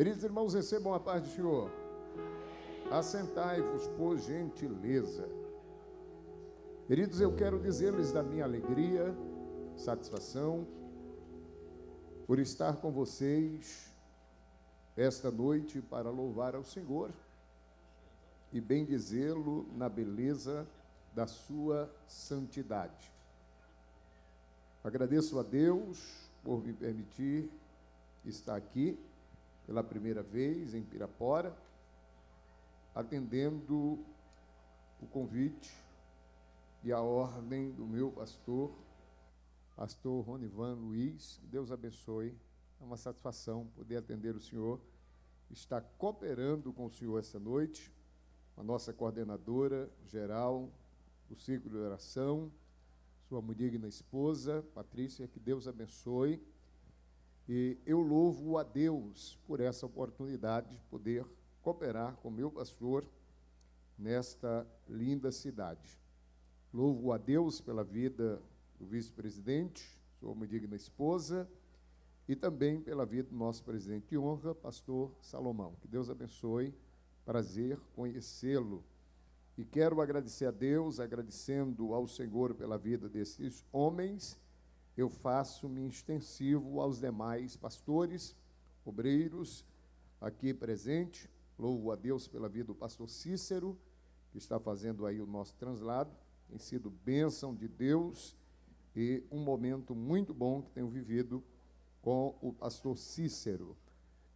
Queridos irmãos, recebam a paz do Senhor. Assentai-vos, por gentileza. Queridos, eu quero dizer-lhes da minha alegria, satisfação, por estar com vocês esta noite para louvar ao Senhor e bendizê-lo na beleza da sua santidade. Agradeço a Deus por me permitir estar aqui pela primeira vez em Pirapora, atendendo o convite e a ordem do meu pastor Ronivan Luiz. Deus abençoe. É uma satisfação poder atender o senhor, estar cooperando com o senhor esta noite, a nossa coordenadora geral do Círculo de Oração, sua muito digna esposa, Patrícia, que Deus abençoe. E eu louvo a Deus por essa oportunidade de poder cooperar com meu pastor nesta linda cidade. Louvo a Deus pela vida do vice-presidente, sua muito digna esposa, e também pela vida do nosso presidente de honra, pastor Salomão. Que Deus abençoe, prazer conhecê-lo. E quero agradecer a Deus, agradecendo ao Senhor pela vida desses homens, eu faço-me extensivo aos demais pastores, obreiros aqui presentes. Louvo a Deus pela vida do pastor Cícero, que está fazendo aí o nosso translado. Tem sido bênção de Deus e um momento muito bom que tenho vivido com o pastor Cícero.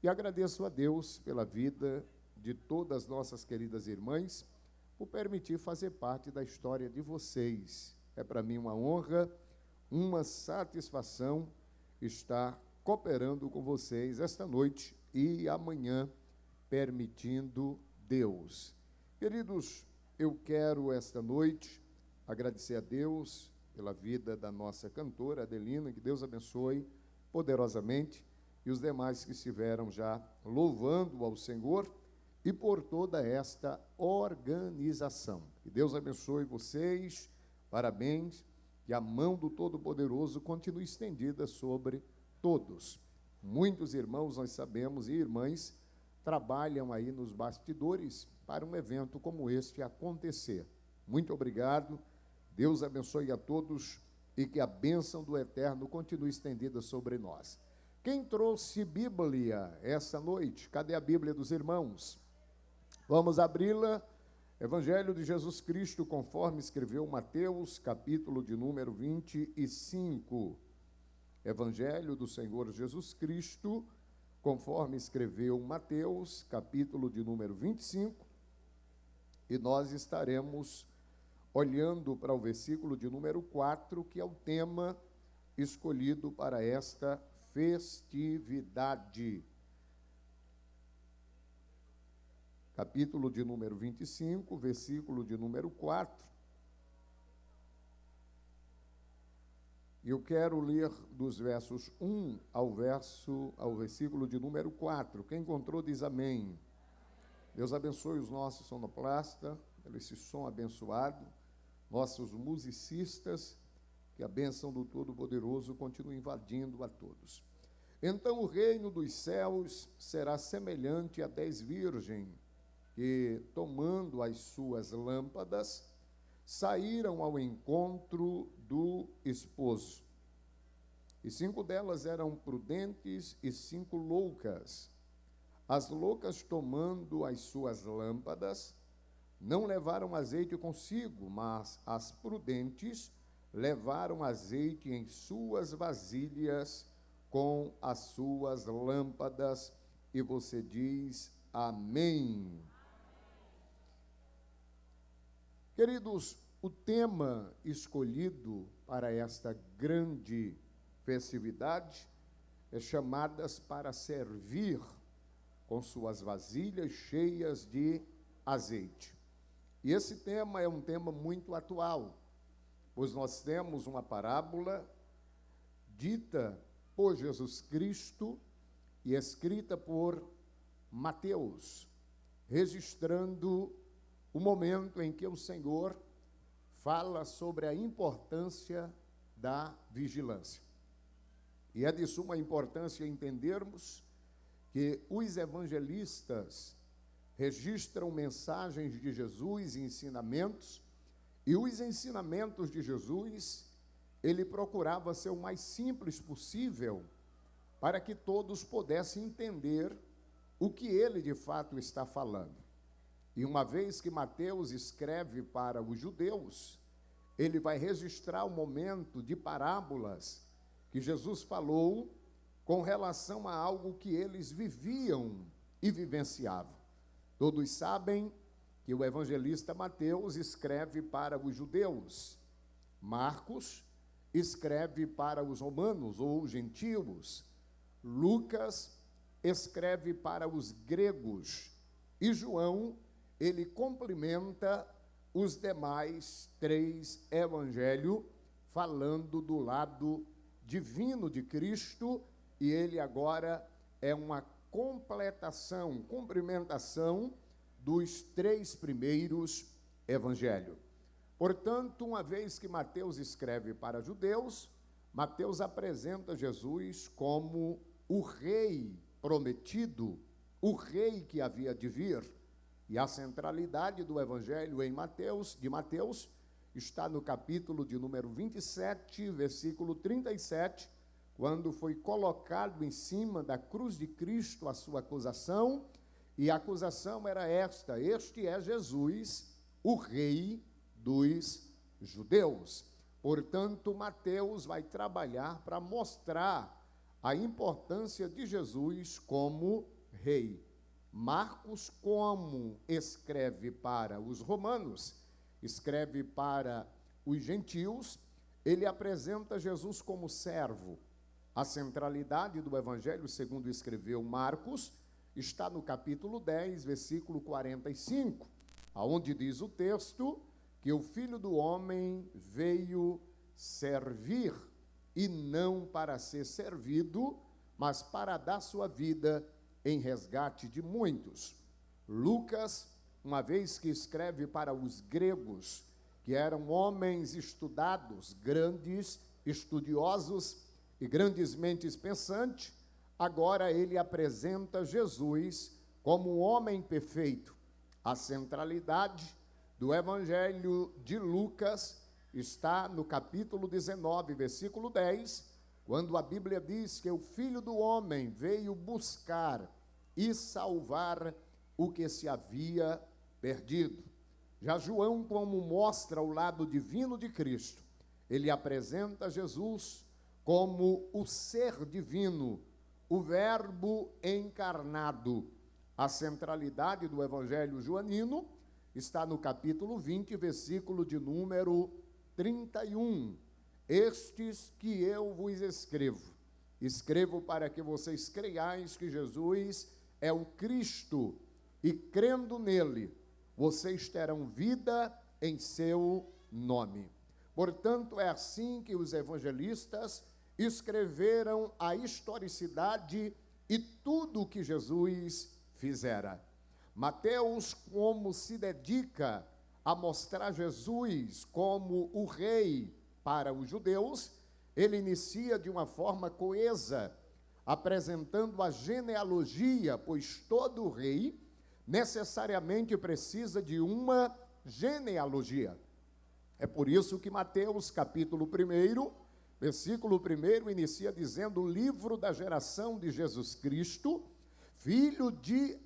E agradeço a Deus pela vida de todas as nossas queridas irmãs, por permitir fazer parte da história de vocês. É para mim uma honra, uma satisfação estar cooperando com vocês esta noite e amanhã, permitindo Deus. Queridos, eu quero esta noite agradecer a Deus pela vida da nossa cantora Adelina, que Deus abençoe poderosamente, e os demais que estiveram já louvando ao Senhor, e por toda esta organização. Que Deus abençoe vocês, parabéns, que a mão do Todo-Poderoso continue estendida sobre todos. Muitos irmãos, nós sabemos, e irmãs, trabalham aí nos bastidores para um evento como este acontecer. Muito obrigado, Deus abençoe a todos e que a bênção do Eterno continue estendida sobre nós. Quem trouxe Bíblia essa noite? Cadê a Bíblia dos irmãos? Vamos abri-la. Evangelho de Jesus Cristo, conforme escreveu Mateus, capítulo de número 25. Evangelho do Senhor Jesus Cristo, conforme escreveu Mateus, capítulo de número 25. E nós estaremos olhando para o versículo de número 4, que é o tema escolhido para esta festividade. Capítulo de número 25, versículo de número 4. Eu quero ler dos versos 1 ao versículo de número 4. Quem encontrou diz amém. Deus abençoe os nossos sonoplastas, pelo esse som abençoado, nossos musicistas, que a bênção do Todo-Poderoso continue invadindo a todos. Então o reino dos céus será semelhante a 10 virgens, que, tomando as suas lâmpadas, saíram ao encontro do esposo. E 5 delas eram prudentes e 5 loucas. As loucas, tomando as suas lâmpadas, não levaram azeite consigo, mas as prudentes levaram azeite em suas vasilhas com as suas lâmpadas. E você diz amém. Queridos, o tema escolhido para esta grande festividade é chamadas para servir com suas vasilhas cheias de azeite. E esse tema é um tema muito atual, pois nós temos uma parábola dita por Jesus Cristo e escrita por Mateus, registrando o momento em que o Senhor fala sobre a importância da vigilância. E é de suma importância entendermos que os evangelistas registram mensagens de Jesus e ensinamentos, e os ensinamentos de Jesus, ele procurava ser o mais simples possível, para que todos pudessem entender o que ele de fato está falando. E uma vez que Mateus escreve para os judeus, ele vai registrar o momento de parábolas que Jesus falou com relação a algo que eles viviam e vivenciavam. Todos sabem que o evangelista Mateus escreve para os judeus, Marcos escreve para os romanos ou gentios, Lucas escreve para os gregos e João, ele complementa os demais 3 evangelhos, falando do lado divino de Cristo, e ele agora é uma completação, cumprimentação dos 3 primeiros evangelhos. Portanto, uma vez que Mateus escreve para judeus, Mateus apresenta Jesus como o rei prometido, o rei que havia de vir. E a centralidade do evangelho de Mateus está no capítulo de número 27, versículo 37, quando foi colocado em cima da cruz de Cristo a sua acusação, e a acusação era esta: este é Jesus, o rei dos judeus. Portanto, Mateus vai trabalhar para mostrar a importância de Jesus como rei. Marcos, como escreve para os romanos, escreve para os gentios, ele apresenta Jesus como servo. A centralidade do evangelho, segundo escreveu Marcos, está no capítulo 10, versículo 45, aonde diz o texto que o Filho do Homem veio servir, e não para ser servido, mas para dar sua vida em resgate de muitos. Lucas, uma vez que escreve para os gregos, que eram homens estudados, grandes estudiosos e grandes mentes pensantes, agora ele apresenta Jesus como um homem perfeito. A centralidade do Evangelho de Lucas está no capítulo 19, versículo 10, quando a Bíblia diz que o Filho do Homem veio buscar e salvar o que se havia perdido. Já João, como mostra o lado divino de Cristo, ele apresenta Jesus como o ser divino, o Verbo encarnado. A centralidade do Evangelho joanino está no capítulo 20, versículo de número 31. Estes que eu vos escrevo para que vocês creiais que Jesus é o Cristo, e crendo nele, vocês terão vida em seu nome. Portanto, é assim que os evangelistas escreveram a historicidade e tudo o que Jesus fizera. Mateus, como se dedica a mostrar Jesus como o rei para os judeus, ele inicia de uma forma coesa, apresentando a genealogia, pois todo rei necessariamente precisa de uma genealogia. É por isso que Mateus, capítulo 1, versículo 1, inicia dizendo: o livro da geração de Jesus Cristo, filho de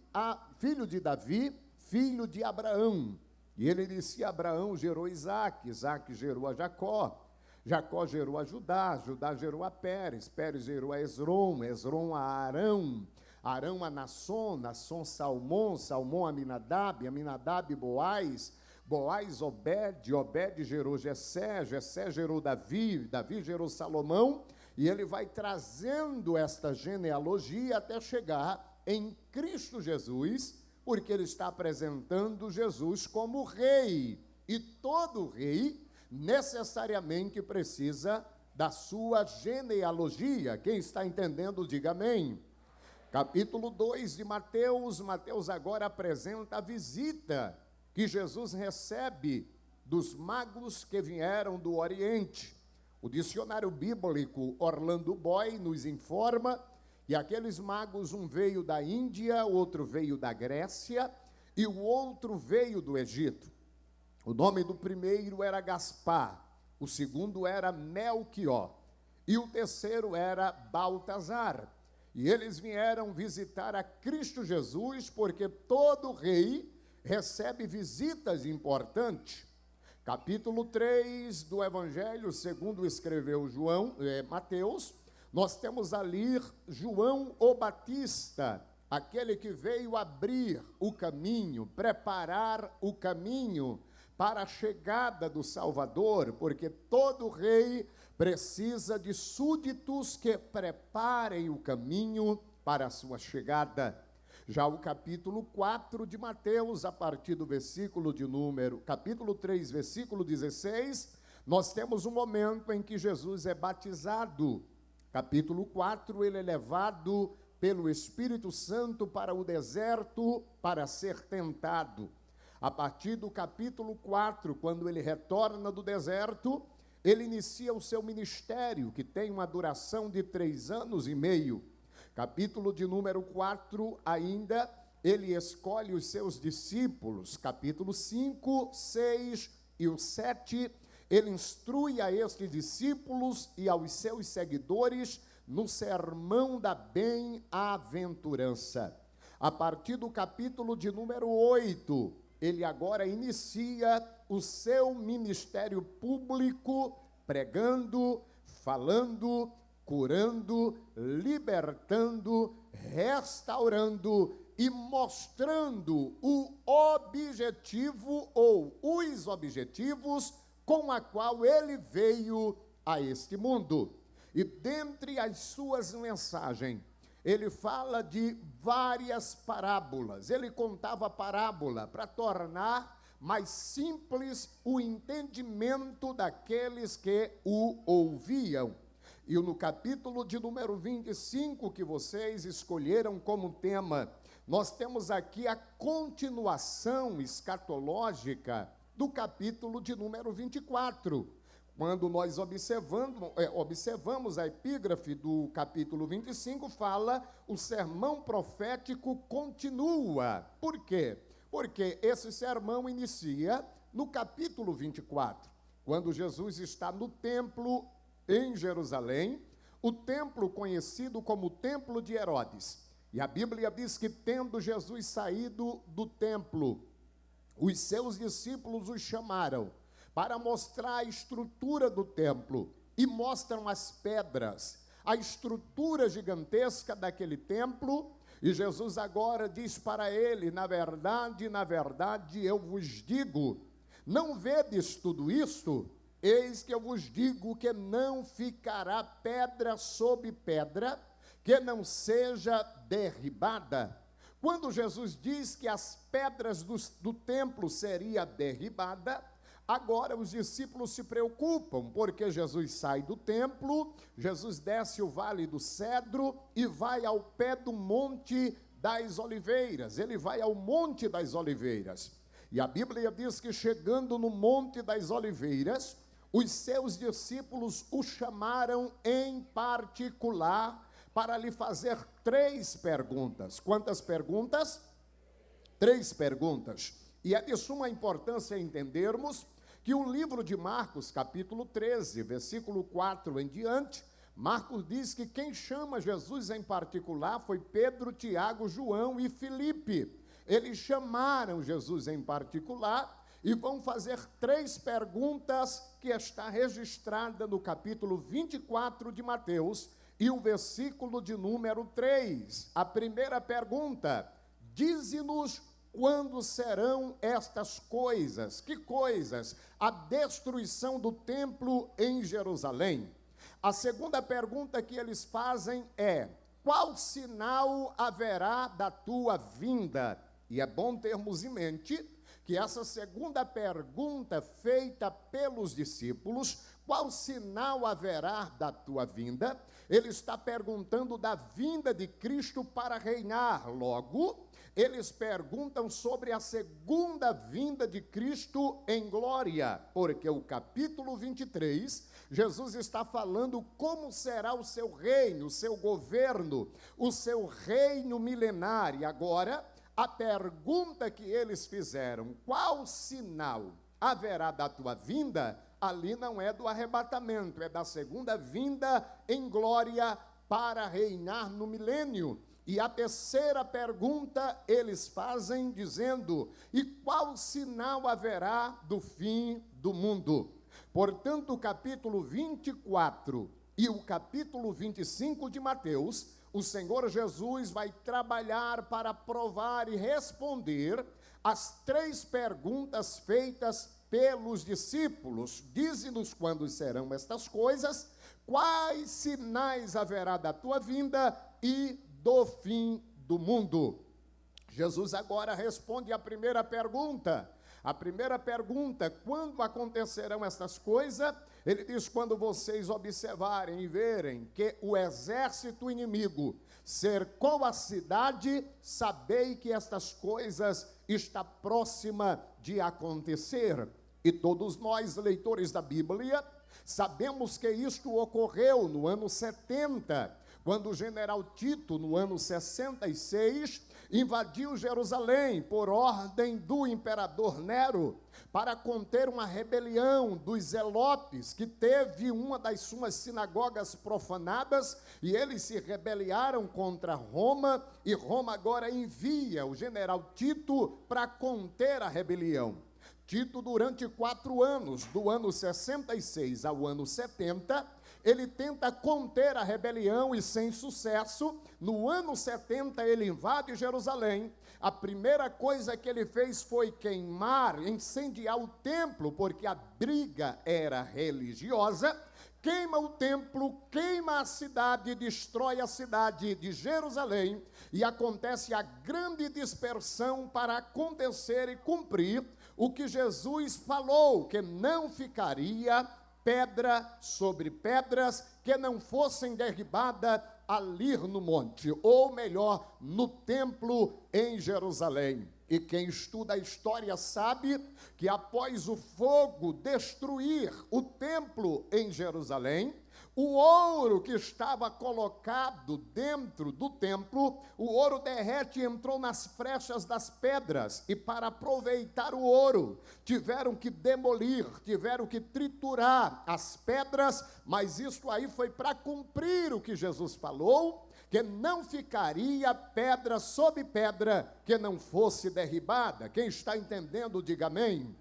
Davi, filho de Abraão. E ele inicia: Abraão gerou Isaque, Isaque gerou a Jacó, Jacó gerou a Judá, Judá gerou a Pérez, Pérez gerou a Esrom, Esrom a Arão, Arão a Nasson, Nasson Salmão, Salmão a Aminadab, Aminadab Boaz, Boaz Obed, Obed gerou Jessé, Jessé gerou Davi, Davi gerou Salomão, e ele vai trazendo esta genealogia até chegar em Cristo Jesus, porque ele está apresentando Jesus como rei, e todo rei necessariamente precisa da sua genealogia. Quem está entendendo, diga amém. Capítulo 2 de Mateus, Mateus agora apresenta a visita que Jesus recebe dos magos que vieram do Oriente. O dicionário bíblico Orlando Boy nos informa E aqueles magos, um veio da Índia, outro veio da Grécia e o outro veio do Egito. O nome do primeiro era Gaspar, o segundo era Melquior e o terceiro era Baltazar. E eles vieram visitar a Cristo Jesus, porque todo rei recebe visitas importantes. Capítulo 3 do Evangelho, segundo escreveu Mateus, nós temos ali João o Batista, aquele que veio abrir o caminho, preparar o caminho para a chegada do Salvador, porque todo rei precisa de súditos que preparem o caminho para a sua chegada. Já o capítulo 4 de Mateus, a partir do capítulo 3, versículo 16, nós temos um momento em que Jesus é batizado. Capítulo 4, ele é levado pelo Espírito Santo para o deserto para ser tentado. A partir do capítulo 4, quando ele retorna do deserto, ele inicia o seu ministério, que tem uma duração de 3 anos e meio. Capítulo de número 4, ainda, ele escolhe os seus discípulos. Capítulo 5, 6 e o 7, ele instrui a estes discípulos e aos seus seguidores no sermão da bem-aventurança. A partir do capítulo de número 8, ele agora inicia o seu ministério público, pregando, falando, curando, libertando, restaurando e mostrando o objetivo ou os objetivos com a qual ele veio a este mundo. E dentre as suas mensagens, ele fala de várias parábolas. Ele contava parábola para tornar mais simples o entendimento daqueles que o ouviam. E no capítulo de número 25, que vocês escolheram como tema, nós temos aqui a continuação escatológica do capítulo de número 24. Quando nós observamos a epígrafe do capítulo 25, fala, o sermão profético continua. Por quê? Porque esse sermão inicia no capítulo 24, quando Jesus está no templo em Jerusalém, o templo conhecido como o templo de Herodes. E a Bíblia diz que, tendo Jesus saído do templo, os seus discípulos o chamaram para mostrar a estrutura do templo, e mostram as pedras, a estrutura gigantesca daquele templo, e Jesus agora diz para ele, na verdade, eu vos digo, não vedes tudo isto? Eis que eu vos digo que não ficará pedra sobre pedra, que não seja derribada. Quando Jesus diz que as pedras do templo seriam derribadas, agora os discípulos se preocupam, porque Jesus sai do templo, Jesus desce o vale do Cedro e vai ao pé do Monte das Oliveiras. Ele vai ao Monte das Oliveiras. E a Bíblia diz que, chegando no Monte das Oliveiras, os seus discípulos o chamaram em particular para lhe fazer 3 perguntas. Quantas perguntas? 3 perguntas. E é de suma importância entendermos que o livro de Marcos, capítulo 13, versículo 4 em diante, Marcos diz que quem chama Jesus em particular foi Pedro, Tiago, João e Filipe. Eles chamaram Jesus em particular e vão fazer 3 perguntas que está registrada no capítulo 24 de Mateus e o versículo de número 3. A primeira pergunta: dize-nos quando serão estas coisas? Que coisas? A destruição do templo em Jerusalém. A segunda pergunta que eles fazem é: qual sinal haverá da tua vinda? E é bom termos em mente que essa segunda pergunta feita pelos discípulos qual sinal haverá da tua vinda? Ele está perguntando da vinda de Cristo para reinar. Logo, eles perguntam sobre a segunda vinda de Cristo em glória, porque o capítulo 23, Jesus está falando como será o seu reino, o seu governo, o seu reino milenar. E agora, a pergunta que eles fizeram, qual sinal haverá da tua vinda? Ali não é do arrebatamento, é da segunda vinda em glória para reinar no milênio. E a terceira pergunta eles fazem dizendo, e qual sinal haverá do fim do mundo? Portanto, o capítulo 24 e o capítulo 25 de Mateus, o Senhor Jesus vai trabalhar para provar e responder as três perguntas feitas pelos discípulos. Dize-nos quando serão estas coisas, quais sinais haverá da tua vinda e do fim do mundo. Jesus agora responde a primeira pergunta. A primeira pergunta, quando acontecerão estas coisas? Ele diz, quando vocês observarem e verem que o exército inimigo cercou a cidade, sabei que estas coisas está próxima de acontecer. E todos nós, leitores da Bíblia, sabemos que isto ocorreu no ano 70, quando o general Tito, no ano 66, invadiu Jerusalém por ordem do imperador Nero, para conter uma rebelião dos zelotes, que teve uma das suas sinagogas profanadas, e eles se rebelaram contra Roma, e Roma agora envia o general Tito para conter a rebelião. Tito, durante 4 anos, do ano 66 ao ano 70, ele tenta conter a rebelião e, sem sucesso, no ano 70 ele invade Jerusalém. A primeira coisa que ele fez foi queimar, incendiar o templo, porque a briga era religiosa. Queima o templo, queima a cidade, destrói a cidade de Jerusalém, e acontece a grande dispersão para acontecer e cumprir o que Jesus falou, que não ficaria pedra sobre pedras que não fossem derribadas ali no monte, ou melhor, no templo em Jerusalém. E quem estuda a história sabe que após o fogo destruir o templo em Jerusalém, o ouro que estava colocado dentro do templo, o ouro derrete e entrou nas frechas das pedras, e para aproveitar o ouro, tiveram que demolir, tiveram que triturar as pedras, mas isso aí foi para cumprir o que Jesus falou, que não ficaria pedra sobre pedra que não fosse derribada. Quem está entendendo, diga amém.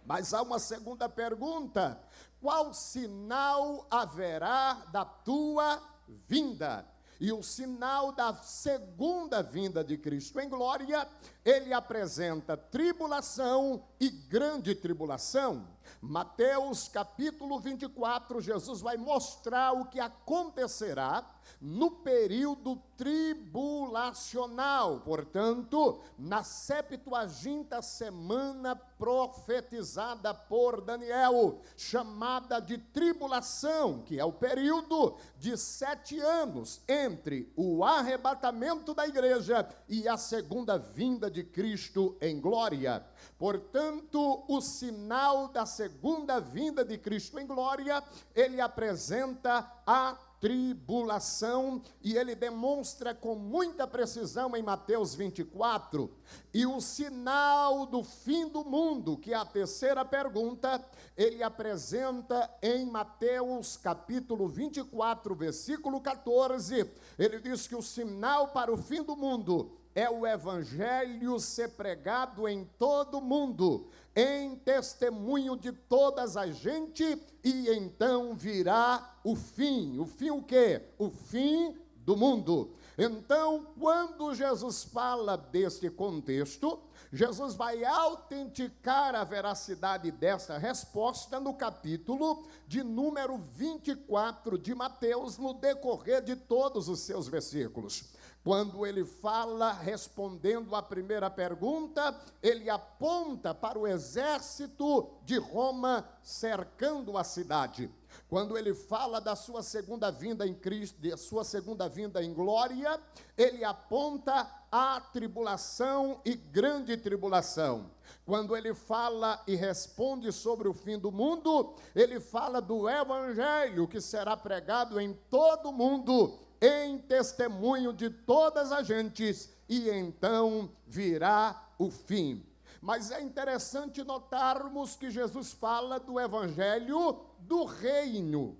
Mas há uma segunda pergunta: qual sinal haverá da tua vinda? E o sinal da segunda vinda de Cristo em glória, ele apresenta tribulação e grande tribulação. Mateus capítulo 24, Jesus vai mostrar o que acontecerá no período tribulacional, portanto, na 70ª semana profetizada por Daniel, chamada de tribulação, que é o período de 7 anos entre o arrebatamento da igreja e a segunda vinda de Cristo em glória. Portanto, o sinal da segunda vinda de Cristo em glória, ele apresenta a tribulação, e ele demonstra com muita precisão em Mateus 24, e o sinal do fim do mundo, que é a terceira pergunta, ele apresenta em Mateus capítulo 24, versículo 14, ele diz que o sinal para o fim do mundo é o evangelho ser pregado em todo o mundo, em testemunho de todas as gente, e então virá o fim. O fim o quê? O fim do mundo. Então, quando Jesus fala deste contexto, Jesus vai autenticar a veracidade dessa resposta no capítulo de número 24 de Mateus, no decorrer de todos os seus versículos. Quando ele fala, respondendo à primeira pergunta, ele aponta para o exército de Roma cercando a cidade. Quando ele fala da sua segunda vinda em Cristo, de sua segunda vinda em glória, ele aponta a tribulação e grande tribulação. Quando ele fala e responde sobre o fim do mundo, ele fala do evangelho que será pregado em todo o mundo, em testemunho de todas as gentes, e então virá o fim. Mas é interessante notarmos que Jesus fala do evangelho do reino.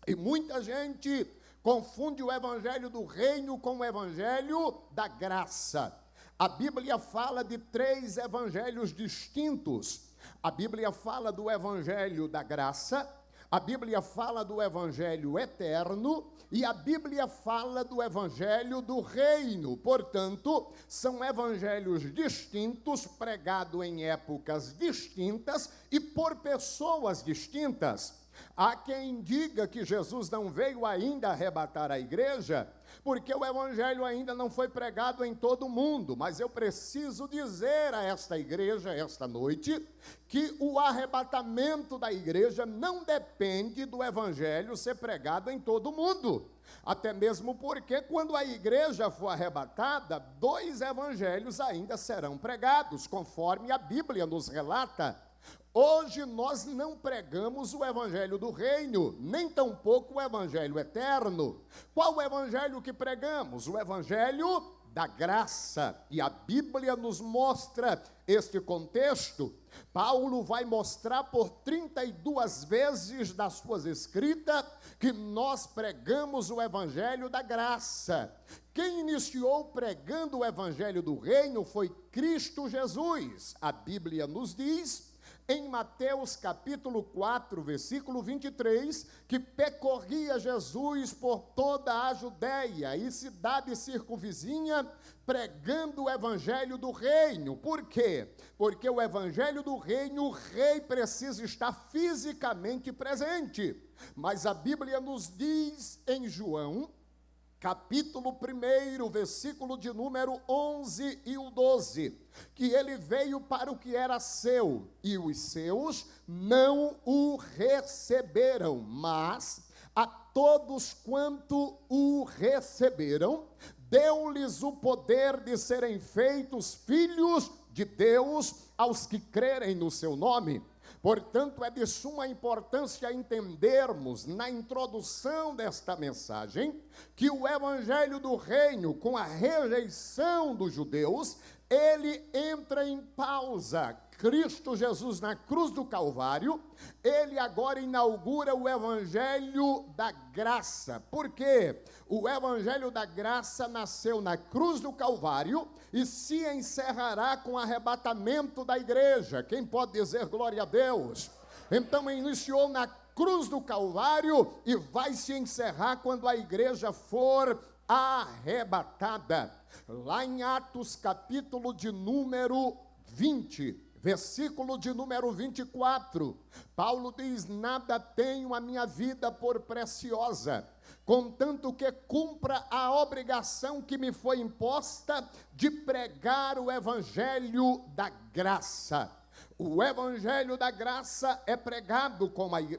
E muita gente confunde o evangelho do reino com o evangelho da graça. A Bíblia fala de 3 evangelhos distintos. A Bíblia fala do evangelho da graça, a Bíblia fala do evangelho eterno e a Bíblia fala do evangelho do reino. Portanto, são evangelhos distintos, pregados em épocas distintas e por pessoas distintas. Há quem diga que Jesus não veio ainda arrebatar a igreja, porque o evangelho ainda não foi pregado em todo o mundo. Mas eu preciso dizer a esta igreja, esta noite, que o arrebatamento da igreja não depende do evangelho ser pregado em todo o mundo. Até mesmo porque quando a igreja for arrebatada, 2 evangelhos ainda serão pregados, conforme a Bíblia nos relata. Hoje nós não pregamos o evangelho do reino, nem tampouco o evangelho eterno. Qual o evangelho que pregamos? O evangelho da graça. E a Bíblia nos mostra este contexto. Paulo vai mostrar por 32 vezes nas suas escritas que nós pregamos o evangelho da graça. Quem iniciou pregando o evangelho do reino foi Cristo Jesus. A Bíblia nos diz em Mateus capítulo 4, versículo 23, que percorria Jesus por toda a Judéia e cidade circunvizinha, pregando o evangelho do reino. Por quê? Porque o evangelho do reino, o rei precisa estar fisicamente presente. Mas a Bíblia nos diz em João, capítulo 1, versículo de número 11 e o 12, que ele veio para o que era seu, e os seus não o receberam, mas a todos quanto o receberam, deu-lhes o poder de serem feitos filhos de Deus aos que crerem no seu nome. Portanto, é de suma importância entendermos na introdução desta mensagem que o evangelho do reino, com a rejeição dos judeus, ele entra em pausa. Cristo Jesus na cruz do Calvário, ele agora inaugura o evangelho da graça. Por quê? O evangelho da graça nasceu na cruz do Calvário e se encerrará com o arrebatamento da igreja. Quem pode dizer glória a Deus? Então iniciou na cruz do Calvário e vai se encerrar quando a igreja for arrebatada. Lá em Atos capítulo de número 20, versículo de número 24, Paulo diz: nada tenho a minha vida por preciosa, contanto que cumpra a obrigação que me foi imposta de pregar o evangelho da graça. O evangelho da graça é pregado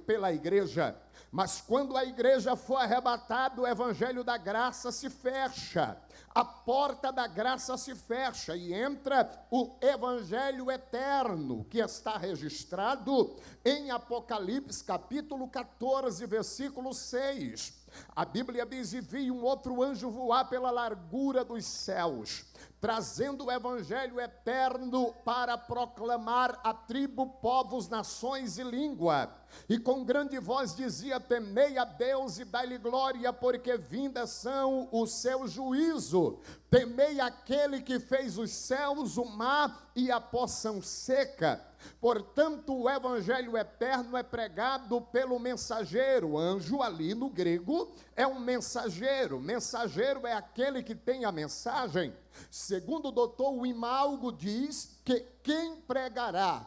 pela igreja, mas quando a igreja for arrebatada, o evangelho da graça se fecha. A porta da graça se fecha e entra o evangelho eterno, que está registrado em Apocalipse, capítulo 14, versículo 6. A Bíblia diz: e vi um outro anjo voar pela largura dos céus, trazendo o evangelho eterno para proclamar a tribo, povos, nações e língua, e com grande voz dizia: temei a Deus e dai-lhe glória, porque vindas são o seu juízo. Temei aquele que fez os céus, o mar e a poção seca. Portanto, o evangelho eterno é pregado pelo mensageiro. Anjo ali no grego é um mensageiro. Mensageiro é aquele que tem a mensagem. Segundo o doutor Wimalgo diz que quem pregará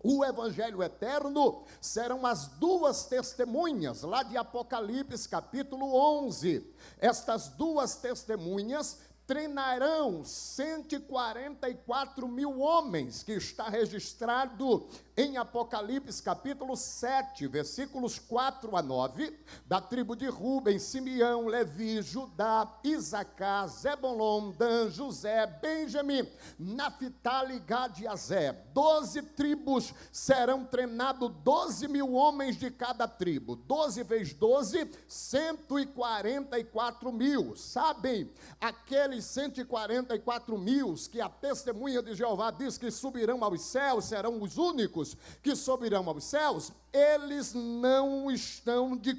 o evangelho eterno serão as duas testemunhas, lá de Apocalipse capítulo 11. Estas duas testemunhas treinarão 144 mil homens, que está registrado em Apocalipse capítulo 7, versículos 4 a 9, da tribo de Rúben, Simeão, Levi, Judá, Isacar, Zebulon, Dan, José, Benjamim, Naphtali, Gad e Aser. 12 tribos serão treinados, 12 mil homens de cada tribo. 12 vezes 12, 144 mil. Sabem, aqueles 144 mil que a testemunha de Jeová diz que subirão aos céus, serão os únicos que subirão aos céus, eles não estão de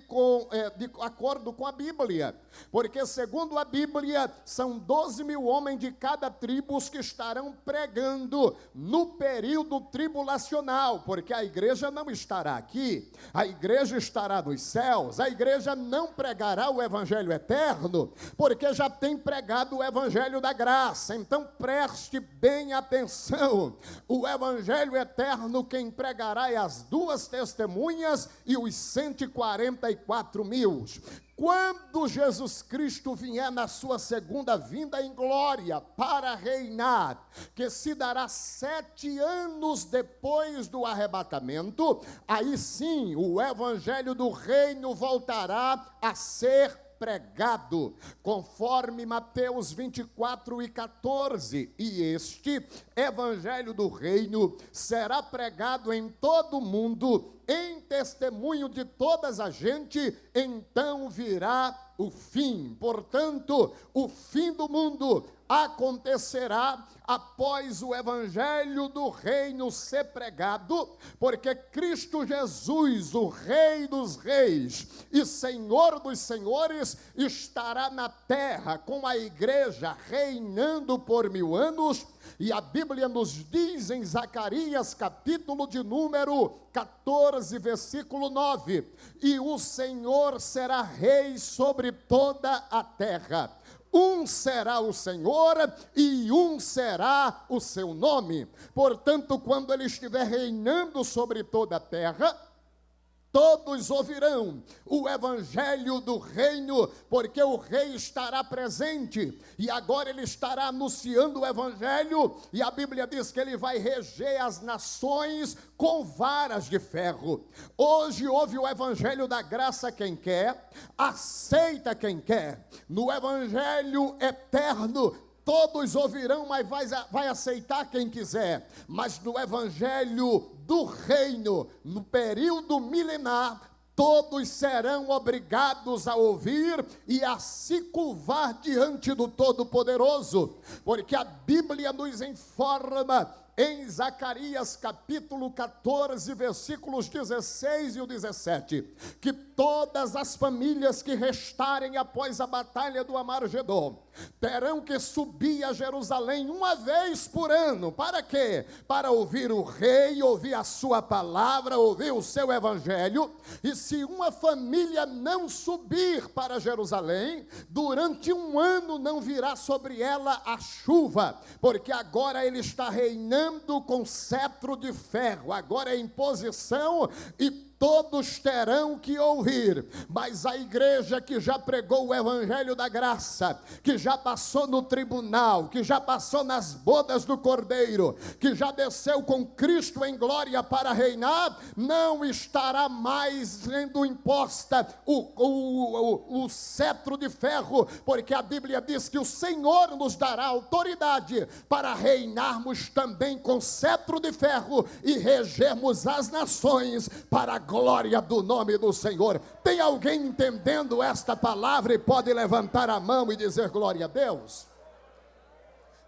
acordo com a Bíblia, porque segundo a Bíblia, são 12 mil homens de cada tribo que estarão pregando no período tribulacional, porque a igreja não estará aqui, a igreja estará nos céus, a igreja não pregará o evangelho eterno, porque já tem pregado o evangelho da graça. Então preste bem atenção, o evangelho eterno quem pregará é as duas testemunhas e os 144 mil. Quando Jesus Cristo vier na sua segunda vinda em glória para reinar, que se dará 7 anos depois do arrebatamento, aí sim o evangelho do reino voltará a ser pregado, conforme Mateus 24 e 14, e este evangelho do reino será pregado em todo o mundo, em testemunho de todas a gente, então virá o fim. Portanto, o fim do mundo acontecerá após o evangelho do reino ser pregado, porque Cristo Jesus, o Rei dos reis e Senhor dos senhores, estará na terra com a igreja reinando por 1000 anos, e a Bíblia nos diz em Zacarias capítulo de número 14, versículo 9, e o Senhor será rei sobre toda a terra. Um será o Senhor e um será o seu nome. Portanto, quando ele estiver reinando sobre toda a terra, todos ouvirão o evangelho do reino, porque o rei estará presente, e agora ele estará anunciando o evangelho, e a Bíblia diz que ele vai reger as nações com varas de ferro. Hoje ouve o evangelho da graça quem quer, aceita quem quer. No evangelho eterno, todos ouvirão, mas vai aceitar quem quiser. Mas no evangelho do reino, no período milenar, todos serão obrigados a ouvir e a se curvar diante do Todo-Poderoso, porque a Bíblia nos informa em Zacarias capítulo 14, versículos 16 e o 17, que todas as famílias que restarem após a batalha do Amargedon terão que subir a Jerusalém uma vez por ano. Para quê? Para ouvir o rei, ouvir a sua palavra, ouvir o seu evangelho. E se uma família não subir para Jerusalém, durante 1 ano não virá sobre ela a chuva, porque agora ele está reinando com cetro de ferro, agora é imposição e todos terão que ouvir. Mas a igreja que já pregou o evangelho da graça, que já passou no tribunal, que já passou nas bodas do Cordeiro, que já desceu com Cristo em glória para reinar, não estará mais sendo imposta o cetro de ferro, porque a Bíblia diz que o Senhor nos dará autoridade para reinarmos também com cetro de ferro e regermos as nações para a glória do nome do Senhor. Tem alguém entendendo esta palavra e pode levantar a mão e dizer glória a Deus?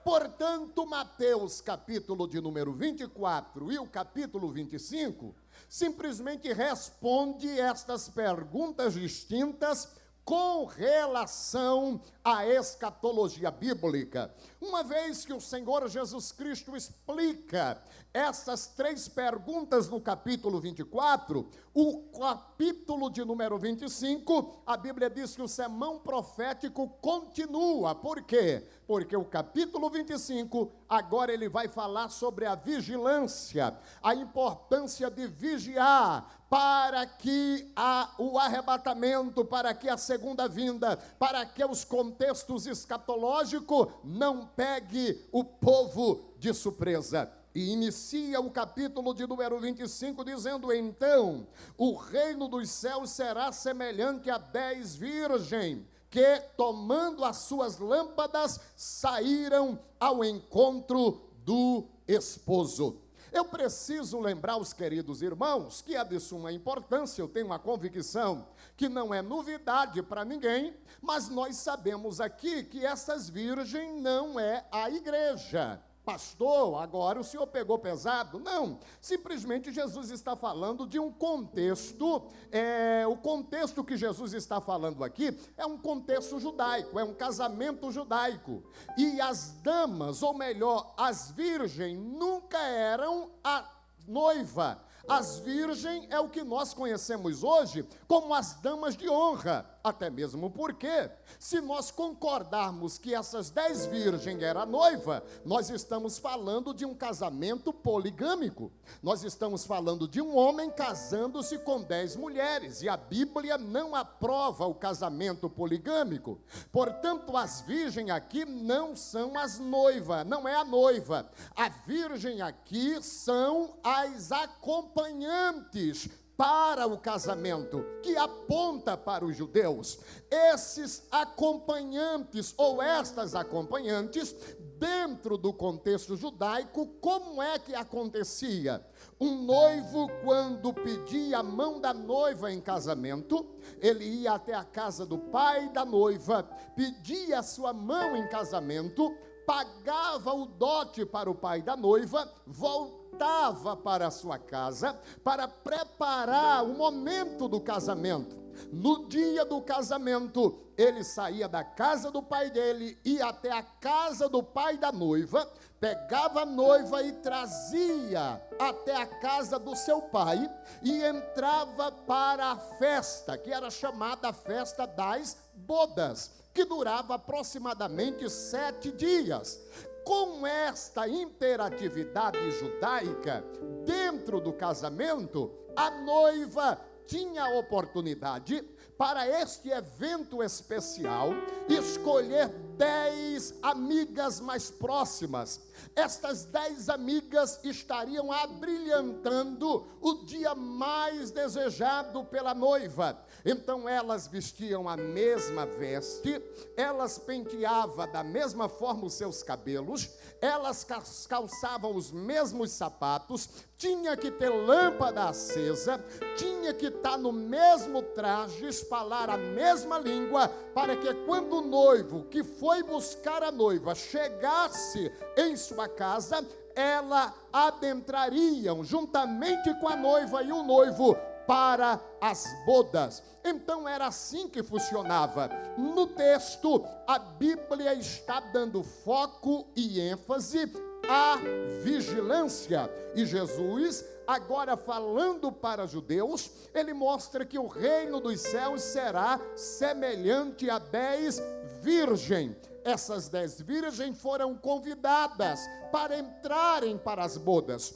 Portanto, Mateus, capítulo de número 24 e o capítulo 25, simplesmente responde estas perguntas distintas com relação à escatologia bíblica. Uma vez que o Senhor Jesus Cristo explica essas três perguntas no capítulo 24, o capítulo de número 25, a Bíblia diz que o sermão profético continua. Por quê? Porque o capítulo 25, agora ele vai falar sobre a vigilância, a importância de vigiar, para que o arrebatamento, para que a segunda vinda, para que os contextos escatológicos não pegue o povo de surpresa. E inicia o capítulo de número 25 dizendo: então, o reino dos céus será semelhante a 10 virgens, que, tomando as suas lâmpadas, saíram ao encontro do esposo. Eu preciso lembrar os queridos irmãos que é de suma importância, eu tenho uma convicção que não é novidade para ninguém, mas nós sabemos aqui que essas virgens não é a igreja. Pastor, agora o senhor pegou pesado? Não, simplesmente Jesus está falando de um contexto, o contexto que Jesus está falando aqui é um contexto judaico, é um casamento judaico, e as damas, ou melhor, as virgens, nunca eram a noiva. As virgens é o que nós conhecemos hoje como as damas de honra, até mesmo porque, se nós concordarmos que essas 10 virgens eram a noiva, nós estamos falando de um casamento poligâmico. Nós estamos falando de um homem casando-se com 10 mulheres, e a Bíblia não aprova o casamento poligâmico. Portanto, as virgens aqui não são as noivas, não é a noiva. A virgem aqui são as acompanhantes para o casamento, que aponta para os judeus. Esses acompanhantes, ou estas acompanhantes, dentro do contexto judaico, como é que acontecia? Um noivo, quando pedia a mão da noiva em casamento, ele ia até a casa do pai da noiva, pedia a sua mão em casamento, pagava o dote para o pai da noiva, voltava para a sua casa para preparar o momento do casamento. No dia do casamento, ele saía da casa do pai dele, ia até a casa do pai da noiva, pegava a noiva e trazia até a casa do seu pai e entrava para a festa, que era chamada a festa das bodas, que durava aproximadamente 7 dias. Com esta imperatividade judaica, dentro do casamento, a noiva tinha a oportunidade, para este evento especial, escolher 10 amigas mais próximas. Estas 10 amigas estariam abrilhantando o dia mais desejado pela noiva. Então elas vestiam a mesma veste, elas penteavam da mesma forma os seus cabelos, elas calçavam os mesmos sapatos, tinha que ter lâmpada acesa, tinha que estar no mesmo traje, falar a mesma língua, para que quando o noivo que foi buscar a noiva chegasse em sua casa, ela adentrariam juntamente com a noiva e o noivo para as bodas. Então era assim que funcionava. No texto, a Bíblia está dando foco e ênfase à vigilância. E Jesus, agora falando para judeus, ele mostra que o reino dos céus será semelhante a 10 virgens. Essas 10 virgens foram convidadas para entrarem para as bodas.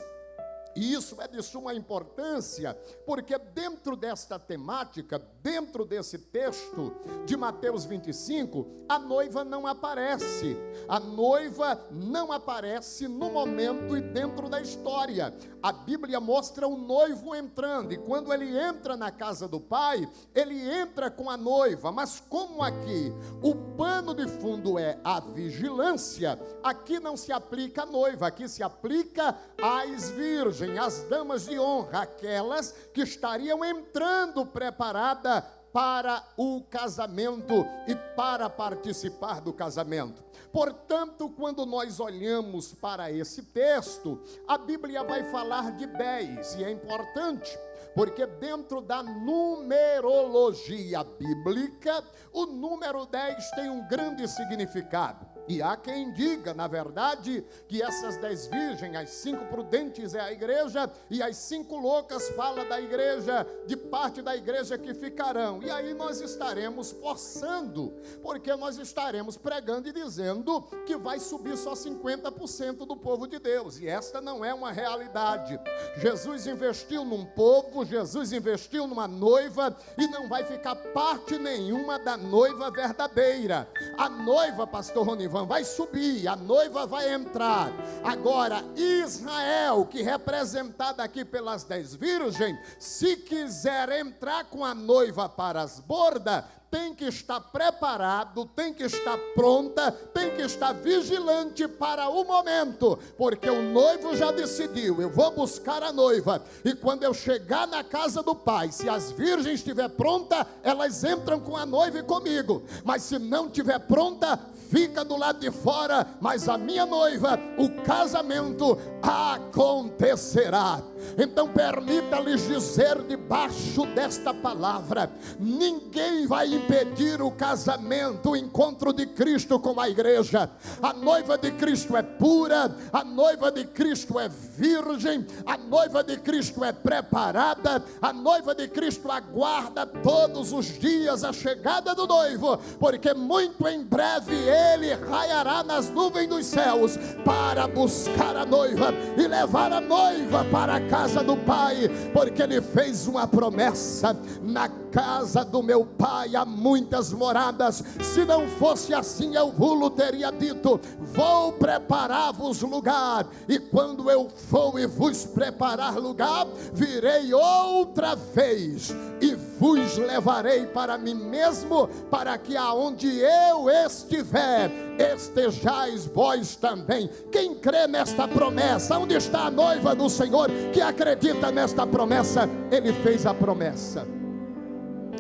E isso é de suma importância, porque dentro desta temática, dentro desse texto de Mateus 25, a noiva não aparece. A noiva não aparece no momento e dentro da história. A Bíblia mostra o noivo entrando, e quando ele entra na casa do pai, ele entra com a noiva. Mas como aqui o pano de fundo é a vigilância, aqui não se aplica a noiva, aqui se aplica às virgens, as damas de honra, aquelas que estariam entrando preparada para o casamento e para participar do casamento. Portanto, quando nós olhamos para esse texto, a Bíblia vai falar de 10, e é importante, porque dentro da numerologia bíblica, o número 10 tem um grande significado. E há quem diga, na verdade, que essas 10 virgens, as 5 prudentes é a igreja, e as 5 loucas fala da igreja, de parte da igreja que ficarão. E aí nós estaremos forçando, porque nós estaremos pregando e dizendo que vai subir só 50% do povo de Deus. E esta não é uma realidade. Jesus investiu num povo, Jesus investiu numa noiva, e não vai ficar parte nenhuma da noiva verdadeira. A noiva, pastor Ronivan, vai subir, a noiva vai entrar. Agora, Israel, que representado aqui pelas 10 virgens, se quiser entrar com a noiva para as bordas, tem que estar preparado, tem que estar pronta, tem que estar vigilante para o momento, porque o noivo já decidiu, eu vou buscar a noiva, e quando eu chegar na casa do pai, se as virgens estiver pronta, elas entram com a noiva e comigo, mas se não estiver pronta, fica do lado de fora, mas a minha noiva, o casamento acontecerá. Então permita-lhes dizer debaixo desta palavra, ninguém vai impedir o casamento, o encontro de Cristo com a igreja. A noiva de Cristo é pura, a noiva de Cristo é virgem, a noiva de Cristo é preparada, a noiva de Cristo aguarda todos os dias a chegada do noivo, porque muito em breve ele raiará nas nuvens dos céus para buscar a noiva e levar a noiva para a casa do Pai, porque ele fez uma promessa: na casa do meu Pai há muitas moradas, se não fosse assim eu vos teria dito, vou preparar-vos lugar, e quando eu for e vos preparar lugar, virei outra vez e vos levarei para mim mesmo, para que aonde eu estiver, estejais vós também. Quem crê nesta promessa? Onde está a noiva do Senhor que acredita nesta promessa? Ele fez a promessa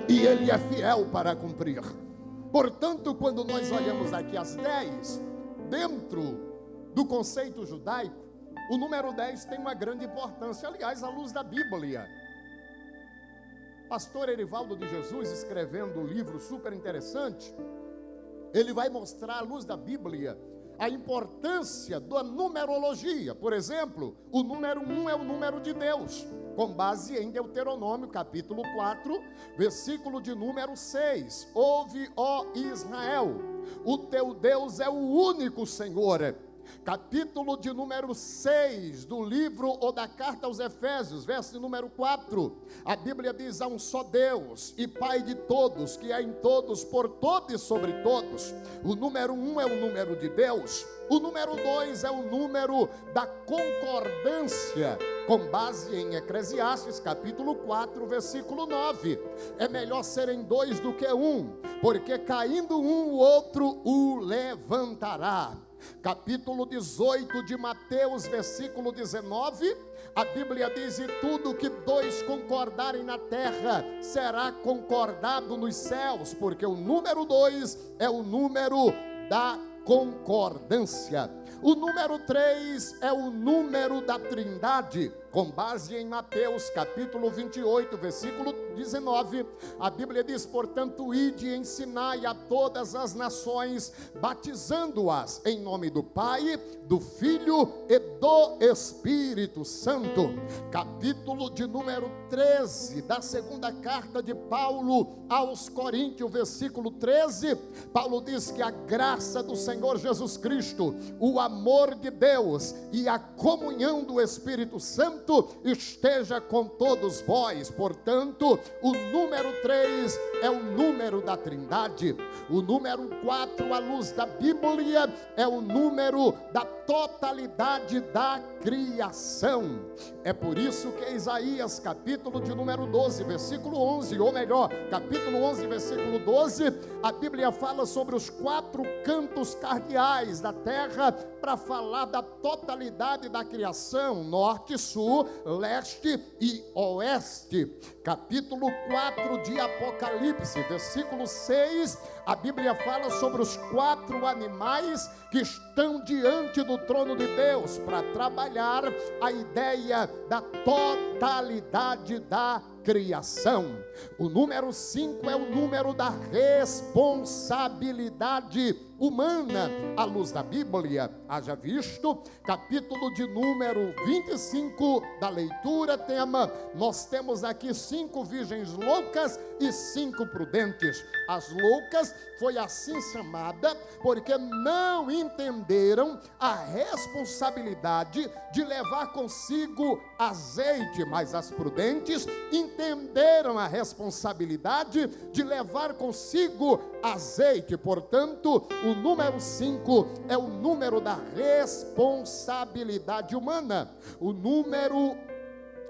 e ele é fiel para cumprir. Portanto, quando nós olhamos aqui as 10, dentro do conceito judaico, o número 10 tem uma grande importância. Aliás, à luz da Bíblia, pastor Erivaldo de Jesus, escrevendo um livro super interessante, ele vai mostrar à luz da Bíblia a importância da numerologia. Por exemplo, o número 1 é o número de Deus, com base em Deuteronômio capítulo 4, versículo de número 6. Ouve, ó Israel, o teu Deus é o único Senhor. Capítulo de número 6 do livro ou da carta aos Efésios, verso de número 4, a Bíblia diz: há um só Deus e Pai de todos, que é em todos, por todos e sobre todos. O número 1 é o número de Deus. O número 2 é o número da concordância, com base em Eclesiastes capítulo 4, versículo 9. É melhor serem 2 do que 1, porque caindo um, o outro o levantará. Capítulo 18 de Mateus, versículo 19, a Bíblia diz: e tudo que 2 concordarem na terra será concordado nos céus, porque o número 2 é o número da concordância. O número 3 é o número da Trindade, com base em Mateus capítulo 28, versículo 19, a Bíblia diz: portanto, ide e ensinai a todas as nações, batizando-as em nome do Pai, do Filho e do Espírito Santo. Capítulo de número 13 da segunda carta de Paulo aos Coríntios, versículo 13, Paulo diz que a graça do Senhor Jesus Cristo, o amor de Deus e a comunhão do Espírito Santo esteja com todos vós. Portanto, o número 3 é o número da Trindade. O número 4, à luz da Bíblia, é o número da totalidade da criação. É por isso que Isaías, capítulo de número 12, versículo 11, ou melhor, capítulo 11, versículo 12, a Bíblia fala sobre os 4 cantos cardeais da terra, para falar da totalidade da criação: norte, sul, sul, leste e oeste. Capítulo 4 de Apocalipse, versículo 6, a Bíblia fala sobre os 4 animais que estão diante do trono de Deus para trabalhar a ideia da totalidade da criação. O número 5 é o número da responsabilidade humana, à luz da Bíblia. Haja visto, capítulo de número 25 da leitura, tema: nós temos aqui 5 virgens loucas e 5 prudentes. As loucas foi assim chamada porque não entenderam a responsabilidade de levar consigo azeite, mas as prudentes entenderam a responsabilidade de levar consigo azeite. Portanto, o número 5 é o número da responsabilidade humana. O número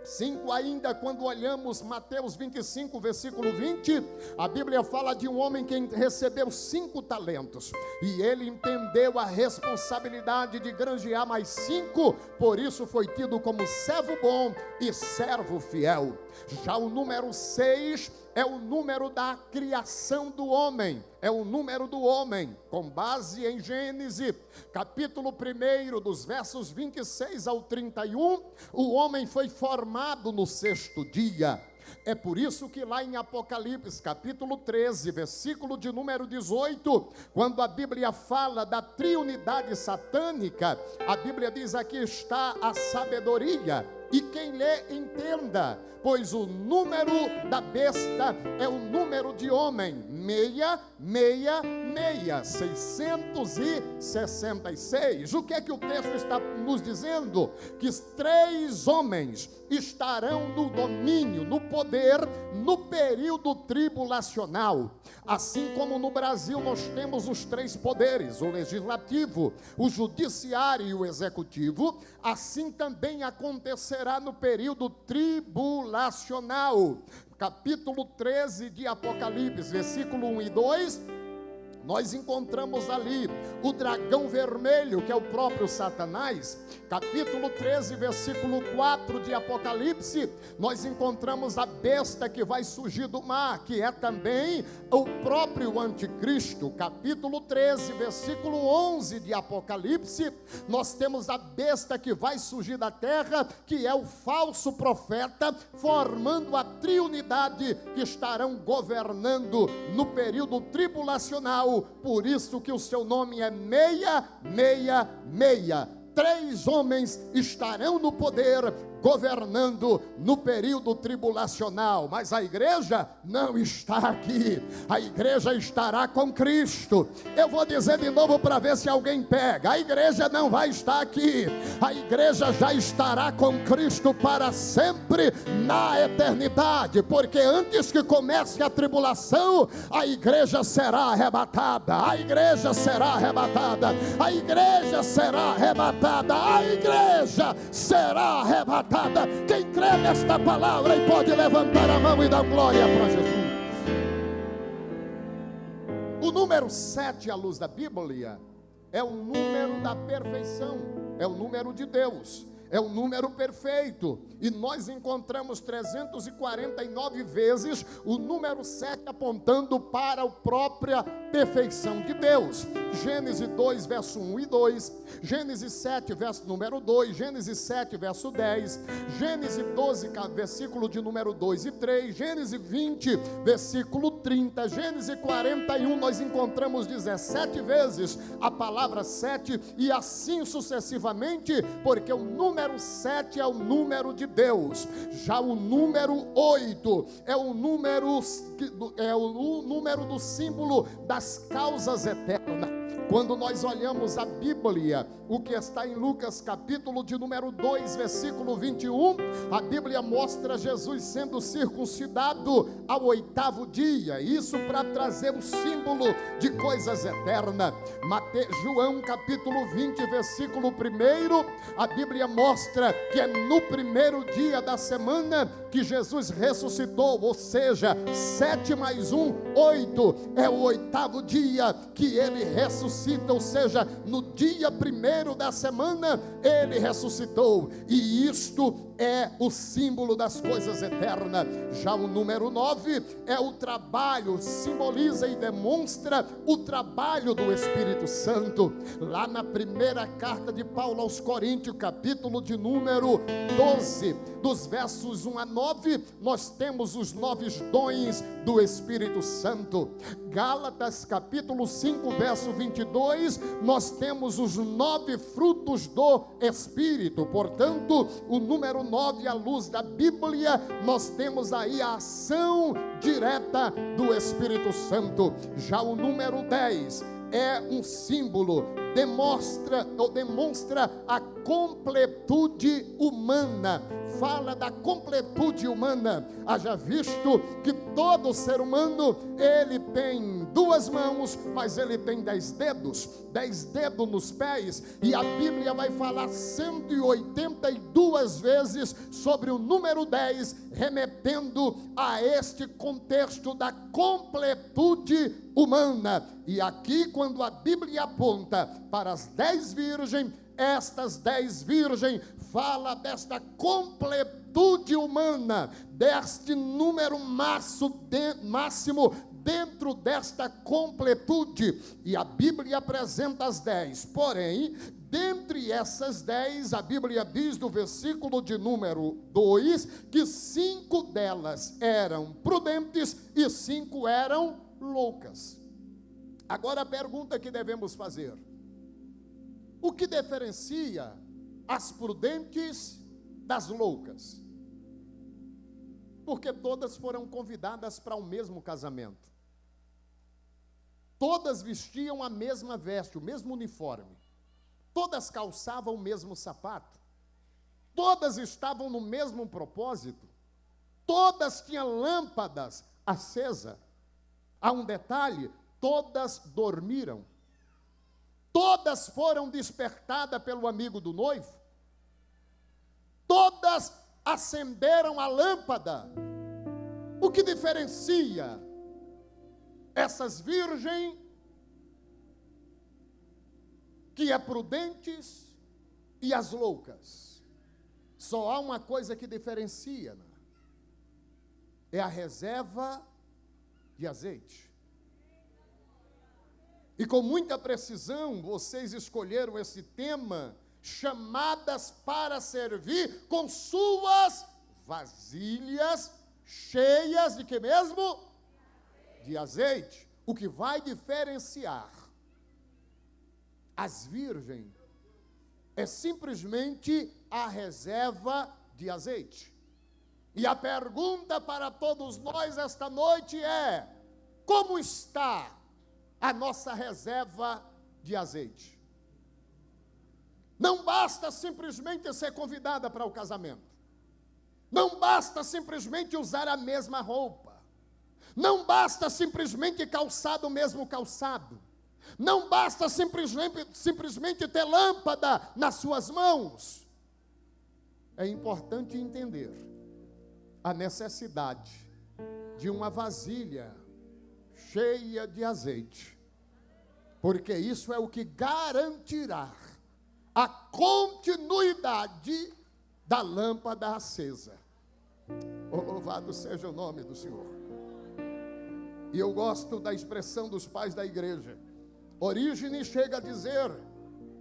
5 ainda, quando olhamos Mateus 25, versículo 20, a Bíblia fala de um homem que recebeu 5 talentos, e ele entendeu a responsabilidade de granjear mais 5, por isso foi tido como servo bom e servo fiel. Já o número 6 é o número da criação do homem, é o número do homem, com base em Gênesis, capítulo 1, dos versos 26 ao 31, o homem foi formado no 6º dia. É por isso que lá em Apocalipse, capítulo 13, versículo de número 18, quando a Bíblia fala da triunidade satânica, a Bíblia diz: aqui está a sabedoria, e quem lê entenda, pois o número da besta é o número de homem, 666. O que é que o texto está nos dizendo? Que 3 homens estarão no domínio, no poder, no período tribulacional. Assim como no Brasil nós temos os 3 poderes, o legislativo, o judiciário e o executivo, assim também acontecerá no período tribulacional. Capítulo 13 de Apocalipse, versículo 1 e 2, nós encontramos ali o dragão vermelho, que é o próprio Satanás. Capítulo 13, versículo 4 de Apocalipse, nós encontramos a besta que vai surgir do mar, que é também o próprio anticristo. Capítulo 13, versículo 11 de Apocalipse, nós temos a besta que vai surgir da terra, que é o falso profeta, formando a triunidade que estarão governando no período tribulacional. Por isso que o seu nome é 666. 3 homens estarão no poder, governando no período tribulacional, mas a igreja não está aqui, a igreja estará com Cristo. Eu vou dizer de novo para ver se alguém pega: a igreja não vai estar aqui, a igreja já estará com Cristo para sempre na eternidade, porque antes que comece a tribulação, a igreja será arrebatada, a igreja será arrebatada, a igreja será arrebatada, a igreja será arrebatada. Quem crê nesta palavra e pode levantar a mão e dar glória para Jesus. O número 7, à luz da Bíblia, é o número da perfeição, é o número de Deus, é o número perfeito, e nós encontramos 349 vezes o número 7 apontando para a própria perfeição de Deus. Gênesis 2, verso 1 e 2, Gênesis 7, verso número 2, Gênesis 7, verso 10, Gênesis 12, versículo de número 2 e 3, Gênesis 20, versículo 30, Gênesis 41, nós encontramos 17 vezes a palavra 7, e assim sucessivamente, porque o número 7 é o número de Deus. Já o número 8 é o número do símbolo das causas eternas. Quando nós olhamos a Bíblia, o que está em Lucas capítulo de número 2, versículo 21, a Bíblia mostra Jesus sendo circuncidado ao 8º dia, isso para trazer o símbolo de coisas eternas. João capítulo 20, versículo 1, a Bíblia mostra que é no primeiro dia da semana que Jesus ressuscitou, ou seja, 7 mais 1, 8, é o 8º dia que ele ressuscita, ou seja, no dia 1º da semana, ele ressuscitou, e isto é o símbolo das coisas eternas. Já o número 9 é o trabalho, simboliza e demonstra o trabalho do Espírito Santo. Lá na primeira carta de Paulo aos Coríntios, capítulo de número 12, dos versos 1 a 9, nós temos os 9 dons do Espírito Santo. Gálatas, capítulo 5, verso 22, nós temos os 9 frutos do Espírito. Portanto, o número 9, à luz da Bíblia, nós temos aí a ação direta do Espírito Santo. Já o número 10 é um símbolo, demonstra a completude humana, fala da completude humana. Haja visto que todo ser humano, ele tem 2 mãos, mas ele tem 10 dedos, 10 dedos nos pés, e a Bíblia vai falar 182 vezes sobre o número 10, remetendo a este contexto da completude humana. E aqui, quando a Bíblia aponta para as 10 virgens, estas 10 virgens fala desta completude humana, deste número máximo dentro desta completude. E a Bíblia apresenta as 10, porém, dentre essas 10, a Bíblia diz no versículo de número 2, que 5 delas eram prudentes e 5 eram loucas. Agora a pergunta que devemos fazer: o que diferencia as prudentes das loucas? Porque todas foram convidadas para o mesmo casamento. Todas vestiam a mesma veste, o mesmo uniforme. Todas calçavam o mesmo sapato. Todas estavam no mesmo propósito. Todas tinham lâmpadas acesas. Há um detalhe: todas dormiram. Todas foram despertadas pelo amigo do noivo. Todas acenderam a lâmpada. O que diferencia essas virgens, que é prudentes, e as loucas? Só há uma coisa que diferencia, é a reserva de azeite. E com muita precisão, vocês escolheram esse tema: chamadas para servir com suas vasilhas cheias de que mesmo? De azeite. O que vai diferenciar as virgens é simplesmente a reserva de azeite. E a pergunta para todos nós esta noite é: como está a nossa reserva de azeite? Não basta simplesmente ser convidada para o casamento. Não basta simplesmente usar a mesma roupa. Não basta simplesmente calçar o mesmo calçado. Não basta simplesmente ter lâmpada nas suas mãos. É importante entender a necessidade de uma vasilha cheia de azeite, porque isso é o que garantirá a continuidade da lâmpada acesa. Louvado seja o nome do Senhor. E eu gosto da expressão dos pais da igreja. Orígenes chega a dizer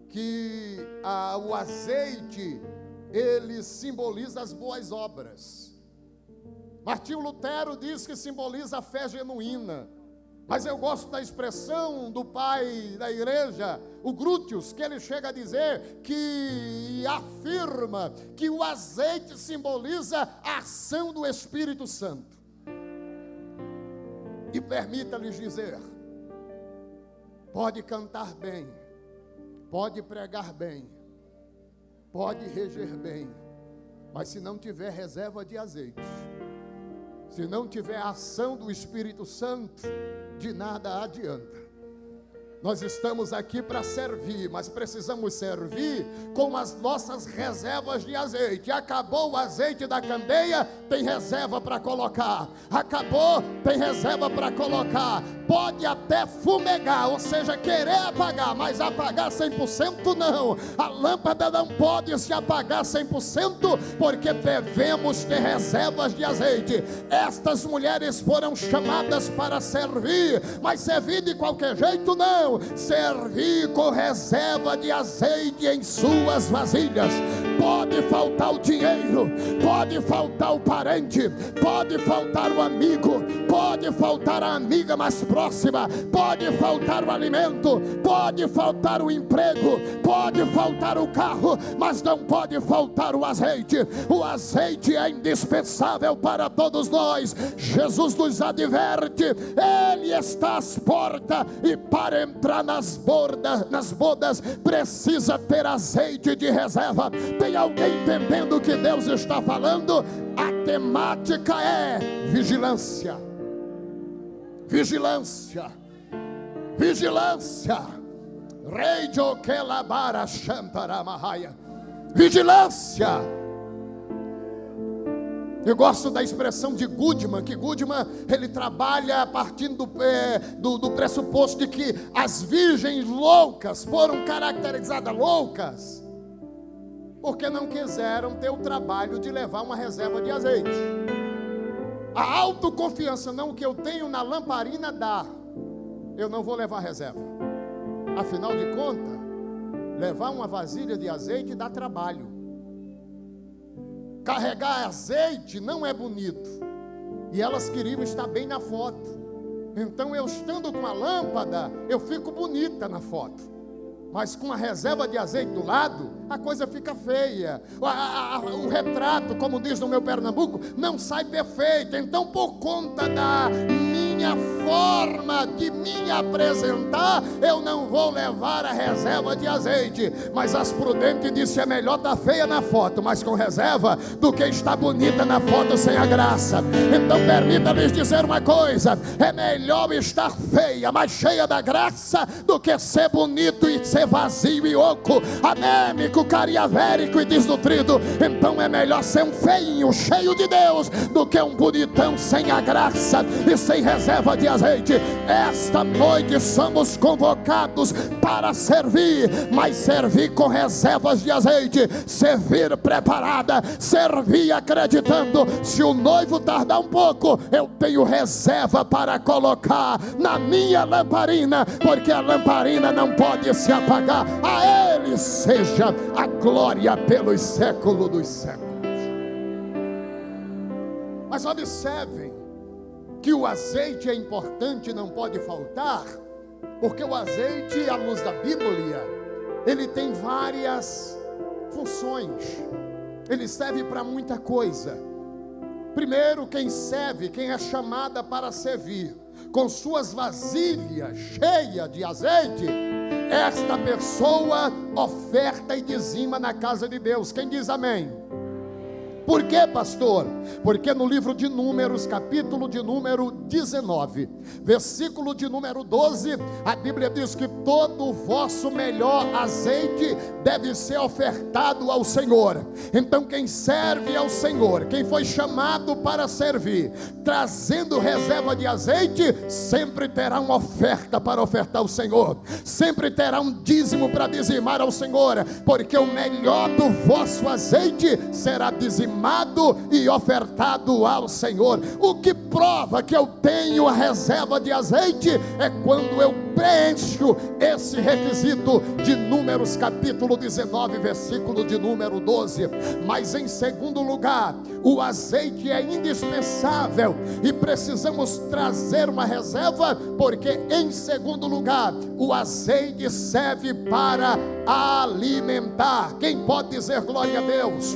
que o azeite, ele simboliza as boas obras. Martinho Lutero diz que simboliza a fé genuína. Mas eu gosto da expressão do pai da igreja, o Grútius, que ele chega a dizer que afirma que o azeite simboliza a ação do Espírito Santo. E permita-lhes dizer: pode cantar bem, pode pregar bem, pode reger bem, mas se não tiver reserva de azeite, se não tiver a ação do Espírito Santo, de nada adianta. Nós estamos aqui para servir, mas precisamos servir com as nossas reservas de azeite. Acabou o azeite da candeia, tem reserva para colocar. Acabou, tem reserva para colocar. Pode até fumegar, ou seja, querer apagar, mas apagar 100% não. A lâmpada não pode se apagar 100%, porque devemos ter reservas de azeite. Estas mulheres foram chamadas para servir, mas servir de qualquer jeito não. Servir com reserva de azeite em suas vasilhas. Pode faltar o dinheiro, pode faltar o parente, pode faltar o amigo, pode faltar a amiga mais próxima, pode faltar o alimento, pode faltar o emprego, pode faltar o carro, mas não pode faltar o azeite. O azeite é indispensável para todos nós. Jesus nos adverte, Ele está às portas, e para entrar nas bodas precisa ter azeite de reserva. Tem alguém entendendo o que Deus está falando? A temática é vigilância. Vigilância. Vigilância. Rei de Okelabara Shantaramahaya. Vigilância. Eu gosto da expressão de Goodman, que Goodman, ele trabalha partindo do pressuposto de que as virgens loucas foram caracterizadas loucas porque não quiseram ter o trabalho de levar uma reserva de azeite. A autoconfiança, não, o que eu tenho na lamparina dá, eu não vou levar reserva. Afinal de contas, levar uma vasilha de azeite dá trabalho. Carregar azeite não é bonito, e elas queriam estar bem na foto. Então eu estando com a lâmpada, eu fico bonita na foto, mas com a reserva de azeite do lado, a coisa fica feia. O retrato, como diz no meu Pernambuco, não sai perfeito. Então, por conta da minha forma de me apresentar, eu não vou levar a reserva de azeite. Mas as prudentes disse: é melhor estar feia na foto, mas com reserva, do que estar bonita na foto sem a graça. Então permita-lhes dizer uma coisa: é melhor estar feia, mas cheia da graça, do que ser bonito e ser vazio e oco, anêmico, cariavérico e desnutrido. Então é melhor ser um feinho cheio de Deus, do que um bonitão sem a graça e sem reserva de azeite. Esta noite somos convocados para servir, mas servir com reservas de azeite, servir preparada, servir acreditando: se o noivo tardar um pouco, eu tenho reserva para colocar na minha lamparina, porque a lamparina não pode se apagar. A Ele seja a glória pelos séculos dos séculos. Mas observem que o azeite é importante e não pode faltar, porque o azeite, à luz da Bíblia, ele tem várias funções. Ele serve para muita coisa. Primeiro, quem serve, quem é chamada para servir, com suas vasilhas cheias de azeite, esta pessoa oferta e dizima na casa de Deus. Quem diz amém? Por quê, pastor? Porque no livro de Números, capítulo de número 19, versículo de número 12, a Bíblia diz que todo o vosso melhor azeite deve ser ofertado ao Senhor. Então quem serve ao Senhor, quem foi chamado para servir, trazendo reserva de azeite, sempre terá uma oferta para ofertar ao Senhor, sempre terá um dízimo para dizimar ao Senhor, porque o melhor do vosso azeite será dizimado e ofertado ao Senhor. O que prova que eu tenho a reserva de azeite é quando eu preencho esse requisito de Números capítulo 19, versículo de número 12. Mas em segundo lugar, o azeite é indispensável e precisamos trazer uma reserva, porque em segundo lugar, o azeite serve para alimentar. Quem pode dizer glória a Deus?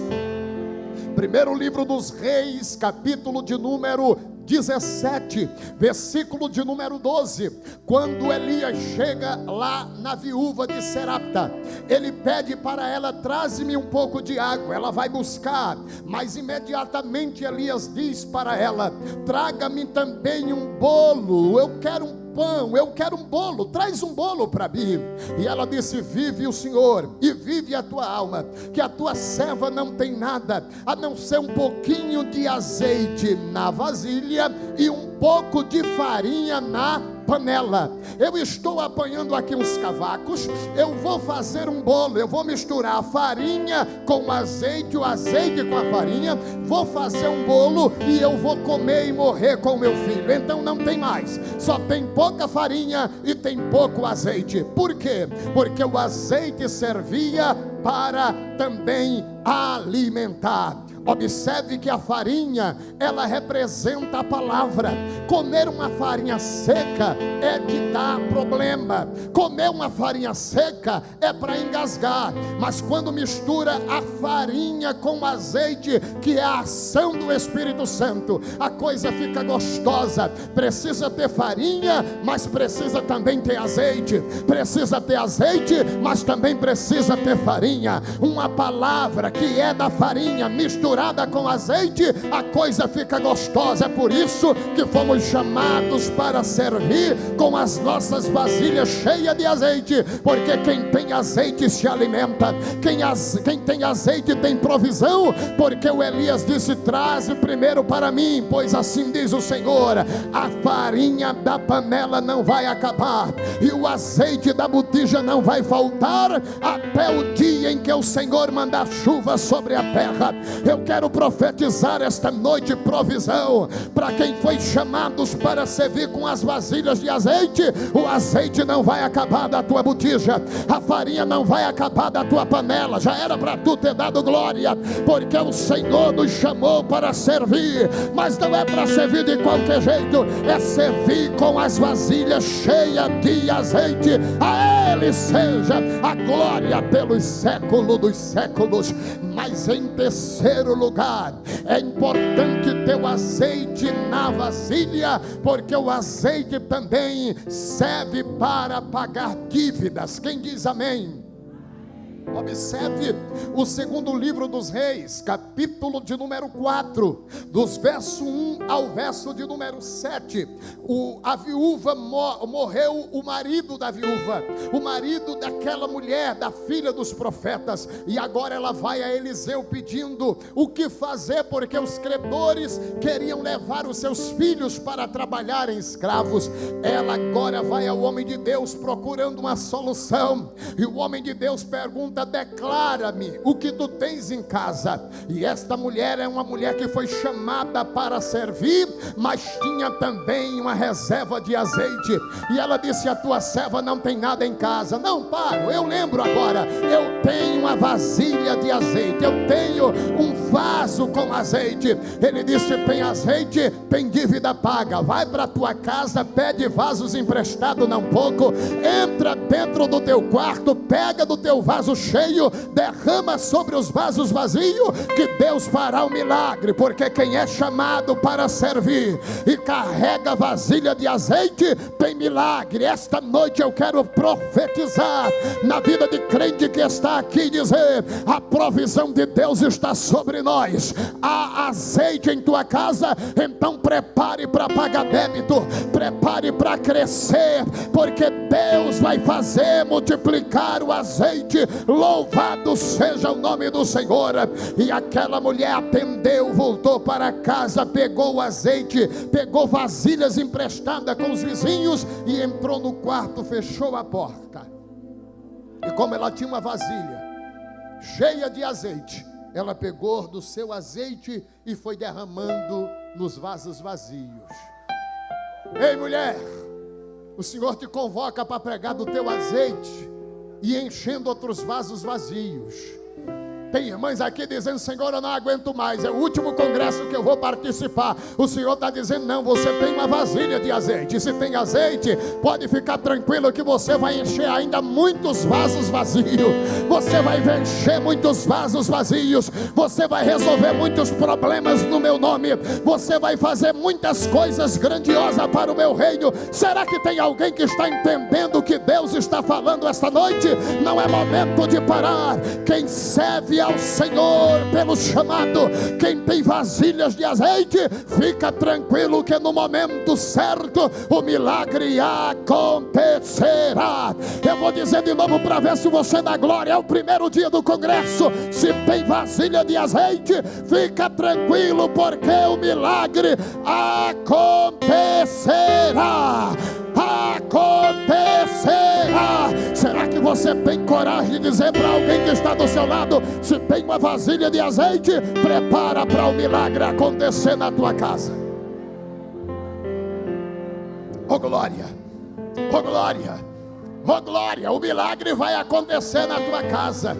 Primeiro livro dos Reis, capítulo de número 17, versículo de número 12. Quando Elias chega lá na viúva de Serapta, ele pede para ela: traze-me um pouco de água. Ela vai buscar, mas imediatamente Elias diz para ela: traga-me também um bolo. Eu quero um pão, eu quero um bolo, traz um bolo para mim. E ela disse: vive o Senhor e vive a tua alma, que a tua serva não tem nada a não ser um pouquinho de azeite na vasilha e um pouco de farinha na panela. Eu estou apanhando aqui uns cavacos, eu vou fazer um bolo, eu vou misturar a farinha com o azeite com a farinha, vou fazer um bolo e eu vou comer e morrer com o meu filho. Então não tem mais, só tem pouca farinha e tem pouco azeite. Por quê? Porque o azeite servia para também alimentar. Observe que a farinha, ela representa a palavra. Comer uma farinha seca é de dar problema. Comer uma farinha seca é para engasgar. Mas quando mistura a farinha com o azeite, que é a ação do Espírito Santo, a coisa fica gostosa. Precisa ter farinha, mas precisa também ter azeite. Precisa ter azeite, mas também precisa ter farinha. Uma palavra que é da farinha misturada com azeite, a coisa fica gostosa. É por isso que fomos chamados para servir com as nossas vasilhas cheias de azeite, porque quem tem azeite se alimenta, quem tem azeite tem provisão, porque o Elias disse: traze primeiro para mim, pois assim diz o Senhor, a farinha da panela não vai acabar e o azeite da botija não vai faltar até o dia em que o Senhor mandar chuva sobre a terra. Eu quero profetizar esta noite provisão para quem foi chamados para servir com as vasilhas de azeite. O azeite não vai acabar da tua botija, a farinha não vai acabar da tua panela. Já era para tu ter dado glória, porque o Senhor nos chamou para servir, mas não é para servir de qualquer jeito, é servir com as vasilhas cheias de azeite. A Ele seja a glória pelos séculos dos séculos. Mas em terceiro lugar, é importante ter o azeite na vasilha, porque o azeite também serve para pagar dívidas. Quem diz amém? Observe o segundo livro dos Reis, capítulo de número 4, dos versos 1 ao verso de número 7. A viúva morreu, o marido da viúva, o marido daquela mulher, da filha dos profetas, e agora ela vai a Eliseu pedindo o que fazer, porque os credores queriam levar os seus filhos para trabalharem escravos. Ela agora vai ao homem de Deus procurando uma solução, e o homem de Deus pergunta: declara-me o que tu tens em casa. E esta mulher é uma mulher que foi chamada para servir, mas tinha também uma reserva de azeite. E ela disse: a tua serva não tem nada em casa. Não, paro, eu lembro agora, eu tenho uma vasilha de azeite, eu tenho um vaso com azeite. Ele disse: tem azeite, tem dívida paga, vai para a tua casa, pede vasos emprestados não pouco, entra dentro do teu quarto, pega do teu vaso cheio, derrama sobre os vasos vazios, que Deus fará um milagre. Porque quem é chamado para servir e carrega vasilha de azeite, tem milagre. Esta noite eu quero profetizar na vida de crente que está aqui, dizer: a provisão de Deus está sobre nós. Há azeite em tua casa, então prepare para pagar débito, prepare para crescer, porque Deus vai fazer multiplicar o azeite. Louvado seja o nome do Senhor. E aquela mulher atendeu, voltou para casa, pegou o azeite, pegou vasilhas emprestadas com os vizinhos e entrou no quarto, fechou a porta. E como ela tinha uma vasilha cheia de azeite, ela pegou do seu azeite e foi derramando nos vasos vazios. Ei, mulher, o Senhor te convoca para pegar do teu azeite e enchendo outros vasos vazios. Tem irmãs aqui dizendo: Senhor, eu não aguento mais, é o último congresso que eu vou participar. O Senhor está dizendo: não, você tem uma vasilha de azeite. Se tem azeite, pode ficar tranquilo que você vai encher ainda muitos vasos vazios. Você vai encher muitos vasos vazios. Você vai resolver muitos problemas no meu nome. Você vai fazer muitas coisas grandiosas para o meu reino. Será que tem alguém que está entendendo o que Deus está falando esta noite, não é momento de parar. Quem serve ao Senhor pelo chamado, quem tem vasilhas de azeite, fica tranquilo que no momento certo o milagre acontecerá. Eu vou dizer de novo para ver se você dá glória. É o primeiro dia do congresso. Se tem vasilha de azeite, fica tranquilo, porque o milagre acontecerá. Acontecerá. Será que você tem coragem de dizer para alguém que está do seu lado: se tem uma vasilha de azeite, prepara para o milagre acontecer na tua casa? Oh glória, oh glória, oh glória, o milagre vai acontecer na tua casa.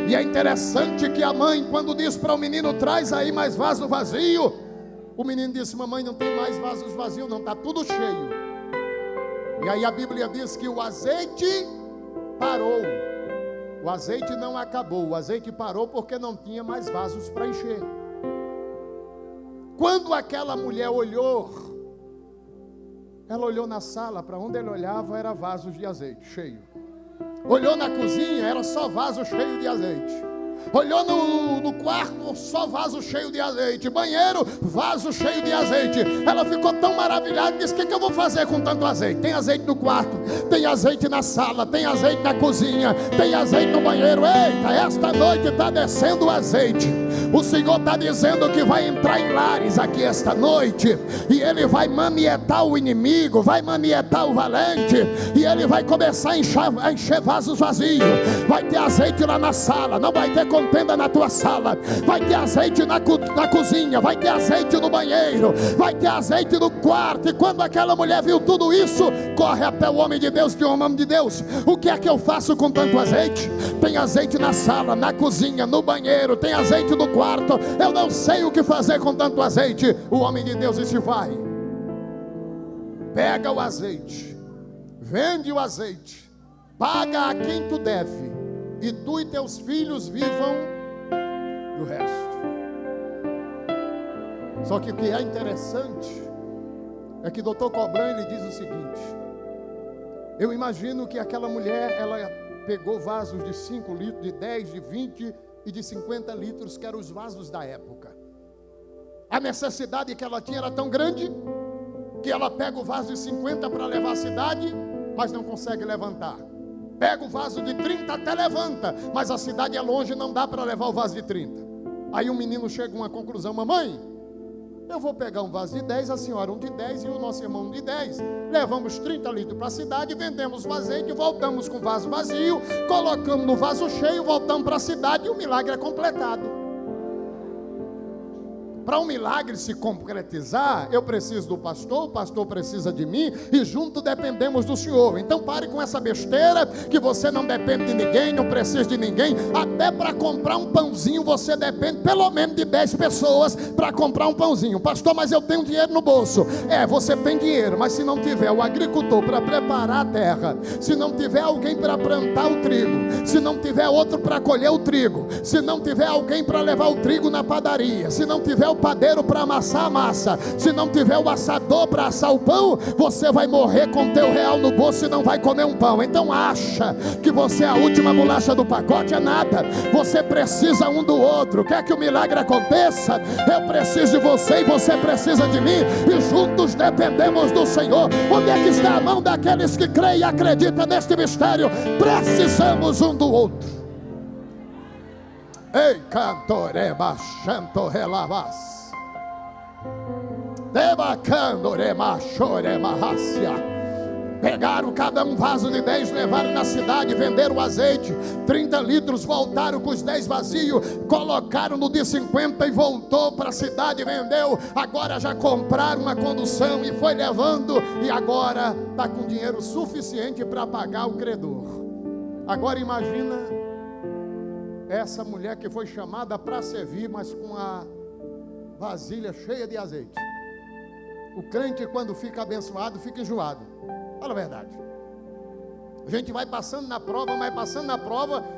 E é interessante que a mãe, quando diz para o menino: traz aí mais vaso vazio, o menino disse: mamãe, não tem mais vasos vazios não, está tudo cheio. E aí a Bíblia diz que o azeite parou. O azeite não acabou, o azeite parou porque não tinha mais vasos para encher. Quando aquela mulher olhou, ela olhou na sala, para onde ela olhava era vasos de azeite, cheio. Olhou na cozinha, era só vaso cheio de azeite. Olhou no quarto, só vaso cheio de azeite. Banheiro, vaso cheio de azeite. Ela ficou tão maravilhada, disse: o que eu vou fazer com tanto azeite? Tem azeite no quarto, tem azeite na sala, tem azeite na cozinha, tem azeite no banheiro. Eita, esta noite está descendo o azeite. O Senhor está dizendo que vai entrar em lares aqui esta noite, e Ele vai manietar o inimigo, vai manietar o valente, e Ele vai começar a encher vasos vazios. Vai ter azeite lá na sala, não vai ter contenda na tua sala. Vai ter azeite na cozinha, vai ter azeite no banheiro, vai ter azeite no quarto. E quando aquela mulher viu tudo isso, corre até o homem de Deus, que é o homem de Deus: o que é que eu faço com tanto azeite? Tem azeite na sala, na cozinha, no banheiro, tem azeite no quarto. Eu não sei o que fazer com tanto azeite. O homem de Deus disse: vai, pega o azeite, vende o azeite, paga a quem tu deve, e tu e teus filhos vivam do resto. Só que o que é interessante é que Dr. Cobran, ele diz o seguinte: eu imagino que aquela mulher, ela pegou vasos de 5 litros, de 10, de 20 e de 50 litros, que eram os vasos da época. A necessidade que ela tinha era tão grande que ela pega o vaso de 50 para levar à cidade, mas não consegue levantar. Pega o vaso de 30, até levanta, mas a cidade é longe, não dá para levar o vaso de 30. Aí o menino chega a uma conclusão: mamãe, eu vou pegar um vaso de 10, a senhora um de 10 e o nosso irmão um de 10. Levamos 30 litros para a cidade, vendemos o azeite, voltamos com o vaso vazio, colocamos no vaso cheio, voltamos para a cidade e o milagre é completado. Para um milagre se concretizar, eu preciso do pastor, o pastor precisa de mim, e juntos dependemos do Senhor. Então pare com essa besteira, que você não depende de ninguém, não precisa de ninguém. Até para comprar um pãozinho você depende pelo menos de 10 pessoas para comprar um pãozinho. Pastor, mas eu tenho dinheiro no bolso. Você tem dinheiro, mas se não tiver o agricultor para preparar a terra, se não tiver alguém para plantar o trigo, se não tiver outro para colher o trigo, se não tiver alguém para levar o trigo na padaria, se não tiver o padeiro para amassar a massa, se não tiver o assador para assar o pão, você vai morrer com teu real no bolso e não vai comer um pão. Então acha que você é a última bolacha do pacote? É nada. Você precisa um do outro. Quer que o milagre aconteça? Eu preciso de você e você precisa de mim, e juntos dependemos do Senhor. Onde é que está a mão daqueles que creem e acreditam neste mistério? Precisamos um do outro. Ei, cantoreba, chanto relavas, debacandorema, chorema, rácia. Pegaram cada um vaso de 10, levaram na cidade, venderam o azeite, 30 litros, voltaram com os 10 vazios, colocaram no de 50 e voltou para a cidade, vendeu. Agora já compraram uma condução e foi levando, e agora está com dinheiro suficiente para pagar o credor. Agora imagina essa mulher que foi chamada para servir, mas com a vasilha cheia de azeite. O crente, quando fica abençoado, fica enjoado. Fala a verdade. A gente vai passando na prova,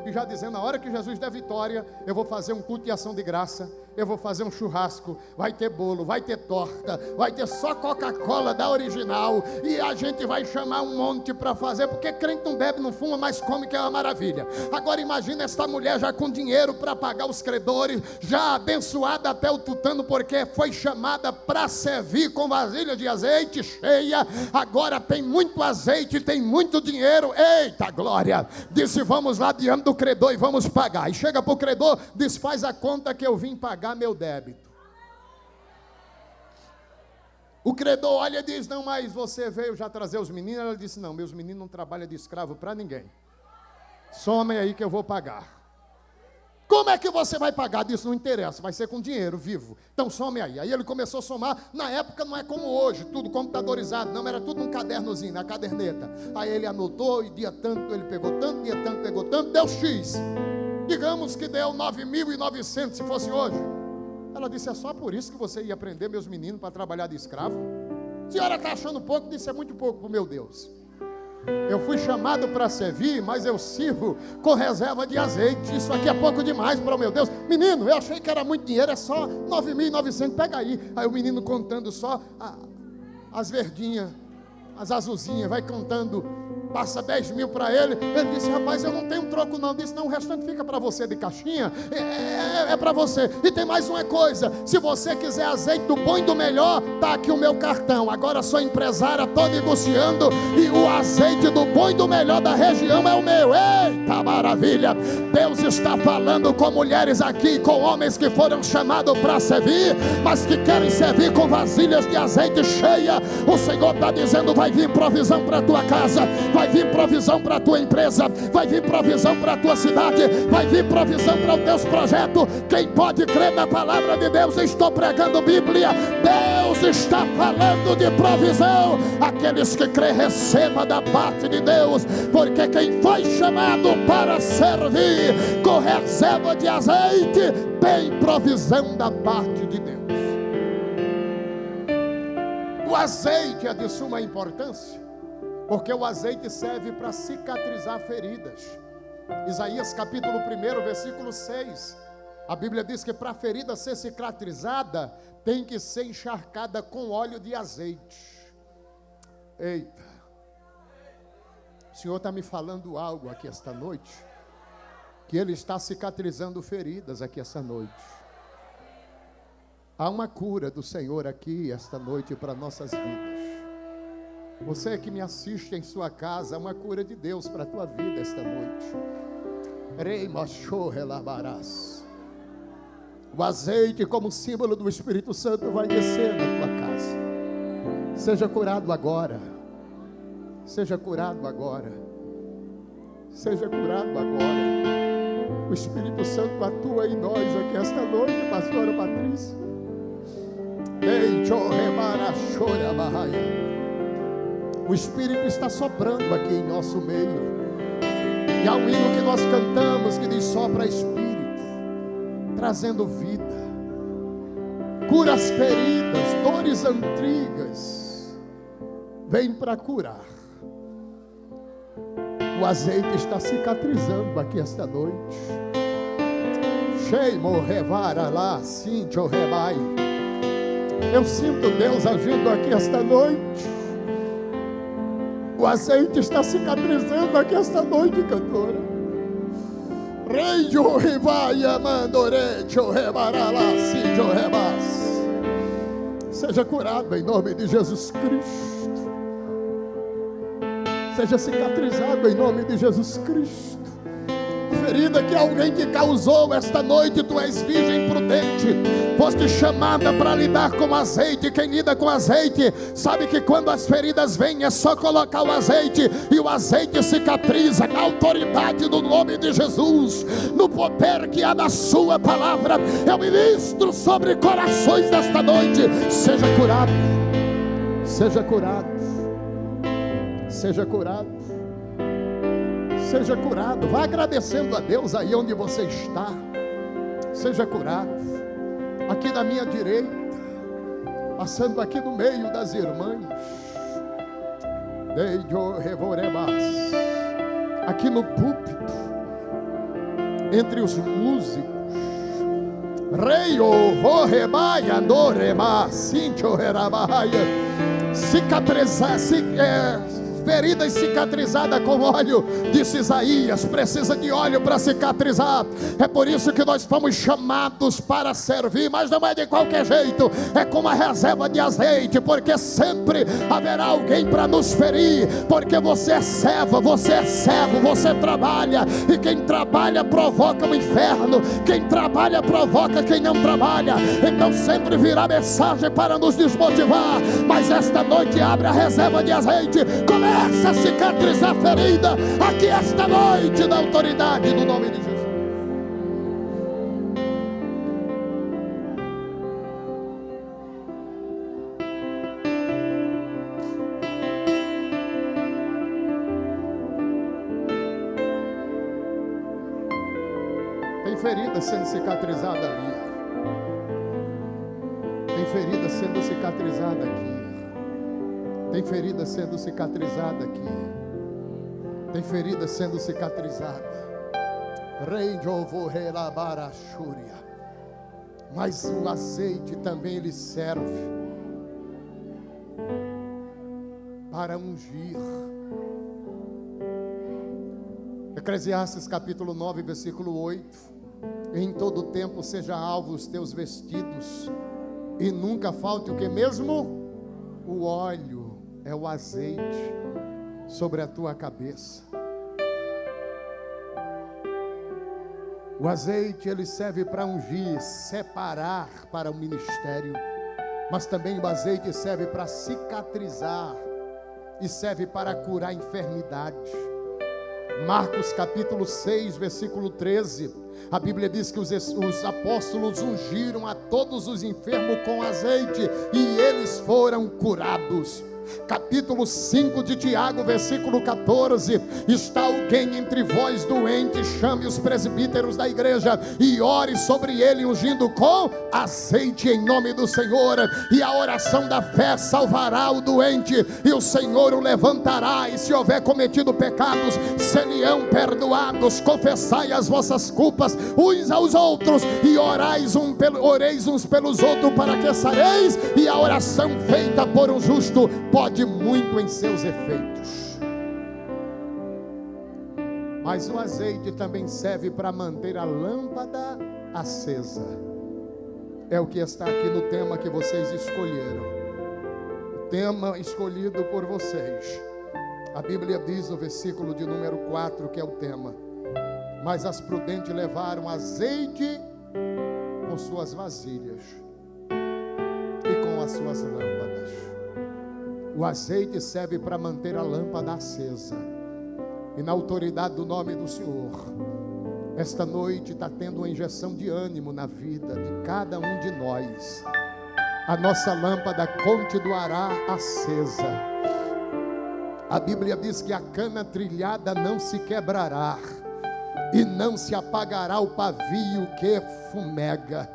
e já dizendo: na hora que Jesus der vitória, eu vou fazer um culto de ação de graça, eu vou fazer um churrasco, vai ter bolo, vai ter torta, vai ter só Coca-Cola da original, e a gente vai chamar um monte para fazer, porque crente não bebe, não fuma, mas come, que é uma maravilha. Agora imagina esta mulher já com dinheiro para pagar os credores, já abençoada até o tutano, porque foi chamada para servir com vasilha de azeite cheia. Agora tem muito azeite, tem muito dinheiro, eita glória. Disse, vamos lá diante do credor e vamos pagar. E chega para o credor, diz, faz a conta que eu vim pagar meu débito. O credor olha e diz, não, mas você veio já trazer os meninos? Ela disse, não, meus meninos não trabalham de escravo para ninguém. Somem aí que eu vou pagar. Como é que você vai pagar? Disse, não interessa, vai ser com dinheiro vivo. Então some aí. Aí ele começou a somar. Na época não é como hoje, tudo computadorizado, não, era tudo num cadernozinho, na caderneta. Aí ele anotou, e dia tanto ele pegou tanto, dia tanto pegou tanto, deu X. Digamos que deu 9.900 se fosse hoje. Ela disse, é só por isso que você ia prender meus meninos para trabalhar de escravo? A senhora está achando pouco? Disse, é muito pouco para o meu Deus. Eu fui chamado para servir, mas eu sirvo com reserva de azeite. Isso aqui é pouco demais para o meu Deus. Menino, eu achei que era muito dinheiro, é só 9.900, pega aí. Aí o menino contando só as verdinhas, as azulzinhas, vai contando, passa 10 mil para ele. Ele disse, rapaz, eu não tenho troco não. Disse, não, o restante fica para você de caixinha, é para você. E tem mais uma coisa, se você quiser azeite do bom e do melhor, tá aqui o meu cartão. Agora sou empresária, estou negociando, e o azeite do bom e do melhor da região é o meu. Eita maravilha. Deus está falando com mulheres aqui, com homens que foram chamados para servir, mas que querem servir com vasilhas de azeite cheia. O Senhor está dizendo, vai vir provisão para a tua casa, vai vir provisão para a tua empresa, vai vir provisão para a tua cidade, vai vir provisão para os teus projetos. Quem pode crer na palavra de Deus? Estou pregando Bíblia. Deus está falando de provisão. Aqueles que crê, receba da parte de Deus, porque quem foi chamado para servir com reserva de azeite tem provisão da parte de Deus. O azeite é de suma importância, porque o azeite serve para cicatrizar feridas. Isaías capítulo 1, versículo 6. A Bíblia diz que para a ferida ser cicatrizada, tem que ser encharcada com óleo de azeite. Eita. O Senhor está me falando algo aqui esta noite, que Ele está cicatrizando feridas aqui esta noite. Há uma cura do Senhor aqui esta noite para nossas vidas. Você que me assiste em sua casa, há uma cura de Deus para a tua vida esta noite. O azeite, como símbolo do Espírito Santo, vai descer na tua casa. Seja curado agora. Seja curado agora. Seja curado agora. O Espírito Santo atua em nós aqui esta noite, pastora Patrícia. O Espírito está soprando aqui em nosso meio. E há um hino que nós cantamos que diz: sopra Espírito, trazendo vida, cura as feridas, dores antigas, vem para curar. O azeite está cicatrizando aqui esta noite. Sheimo revara lá, cincho rebai. Eu sinto Deus agindo aqui esta noite. O azeite está cicatrizando aqui esta noite, cantora. Rei de Rivaia, Mandorecho, Rebarala, Cincho Rebas. Seja curado em nome de Jesus Cristo. Seja cicatrizado em nome de Jesus Cristo. Ferida que alguém te causou esta noite, tu és virgem prudente, foste chamada para lidar com azeite. Quem lida com azeite sabe que quando as feridas vêm é só colocar o azeite e o azeite cicatriza. Na autoridade do nome de Jesus, no poder que há na sua palavra, eu ministro sobre corações desta noite. Seja curado, seja curado, seja curado. Seja curado. Vá agradecendo a Deus aí onde você está. Seja curado. Aqui na minha direita, passando aqui no meio das irmãs, aqui no púlpito, entre os músicos, Rei ovo rebaia no rema, cincho rerabaia. Cicatrizar, ferida e cicatrizada com óleo, disse Isaías, precisa de óleo para cicatrizar. É por isso que nós fomos chamados para servir, mas não é de qualquer jeito, é com uma reserva de azeite, porque sempre haverá alguém para nos ferir, porque você é serva, você é servo, você trabalha, e quem trabalha provoca o inferno, quem trabalha provoca quem não trabalha. Então sempre virá mensagem para nos desmotivar, mas esta noite abre a reserva de azeite, começa a cicatrizar a ferida aqui esta noite, na autoridade do nome de Jesus. Tem ferida sendo cicatrizada ali, tem ferida sendo cicatrizada aqui. Tem ferida sendo cicatrizada aqui. Tem ferida sendo cicatrizada. Rei de ovo relabarachúria. Mas o azeite também ele serve para ungir. Eclesiastes capítulo 9, versículo 8. Em todo tempo seja alvo os teus vestidos, e nunca falte o que mesmo? O óleo. É o azeite sobre a tua cabeça. O azeite ele serve para ungir, separar para o ministério, mas também o azeite serve para cicatrizar e serve para curar enfermidade. Marcos capítulo 6, versículo 13, a Bíblia diz que os apóstolos ungiram a todos os enfermos com azeite e eles foram curados. Capítulo 5 de Tiago, versículo 14: está alguém entre vós doente, chame os presbíteros da igreja e ore sobre ele, ungindo com azeite em nome do Senhor, e a oração da fé salvará o doente, e o Senhor o levantará, e se houver cometido pecados, serão perdoados. Confessai as vossas culpas uns aos outros, e oreis uns pelos outros, para que sareis, e a oração feita por um justo pode muito em seus efeitos. Mas o azeite também serve para manter a lâmpada acesa. É o que está aqui no tema que vocês escolheram. O tema escolhido por vocês. A Bíblia diz no versículo de número 4 que é o tema: mas as prudentes levaram azeite com suas vasilhas e com as suas lâmpadas. O azeite serve para manter a lâmpada acesa. E na autoridade do nome do Senhor, esta noite está tendo uma injeção de ânimo na vida de cada um de nós. A nossa lâmpada continuará acesa. A Bíblia diz que a cana trilhada não se quebrará, e não se apagará o pavio que fumega.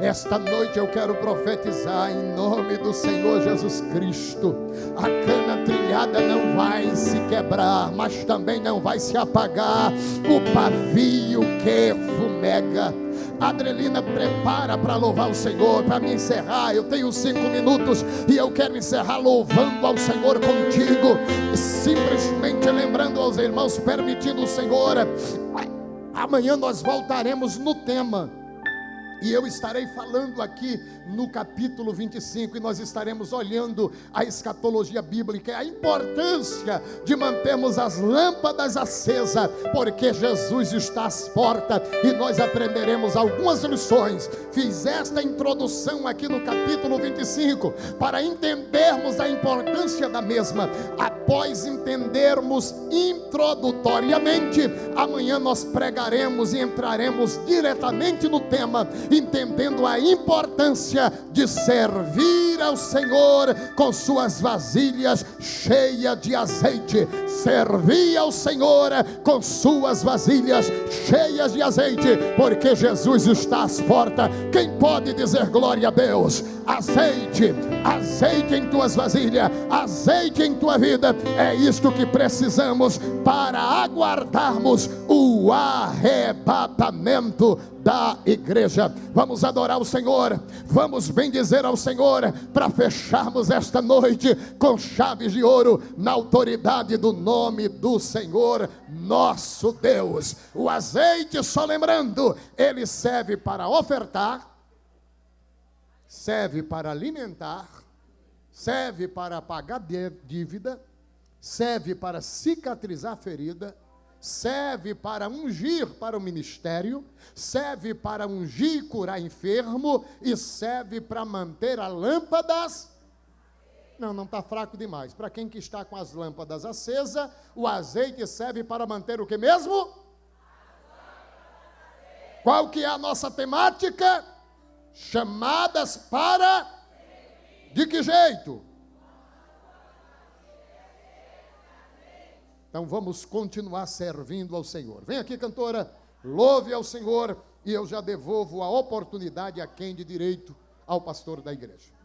Esta noite eu quero profetizar em nome do Senhor Jesus Cristo: a cana trilhada não vai se quebrar, mas também não vai se apagar o pavio que fumega. Adrelina, prepara para louvar o Senhor, para me encerrar. Eu tenho 5 minutos e eu quero encerrar louvando ao Senhor contigo, simplesmente lembrando aos irmãos, permitindo o Senhor. Amanhã nós voltaremos no tema, e eu estarei falando aqui no capítulo 25, e nós estaremos olhando a escatologia bíblica, a importância de mantermos as lâmpadas acesas, porque Jesus está às portas, e nós aprenderemos algumas lições. Fiz esta introdução aqui no capítulo 25, para entendermos a importância da mesma. Após entendermos introdutoriamente, amanhã nós pregaremos e entraremos diretamente no tema, entendendo a importância de servir ao Senhor com suas vasilhas cheias de azeite. Servir ao Senhor com suas vasilhas cheias de azeite, porque Jesus está às portas. Quem pode dizer glória a Deus? Azeite, azeite em tuas vasilhas, azeite em tua vida. É isto que precisamos para aguardarmos o do arrebatamento da igreja. Vamos adorar o Senhor, vamos bendizer ao Senhor, para fecharmos esta noite com chaves de ouro, na autoridade do nome do Senhor nosso Deus. O azeite, só lembrando, ele serve para ofertar, serve para alimentar, serve para pagar dívida, serve para cicatrizar ferida, serve para ungir para o ministério, serve para ungir e curar enfermo, e serve para manter as lâmpadas. Não está fraco demais. Para quem que está com as lâmpadas acesas, o azeite serve para manter o que mesmo? Qual que é a nossa temática? Chamadas para... De que jeito? Então vamos continuar servindo ao Senhor. Vem aqui, cantora, louve ao Senhor, e eu já devolvo a oportunidade a quem de direito, ao pastor da igreja.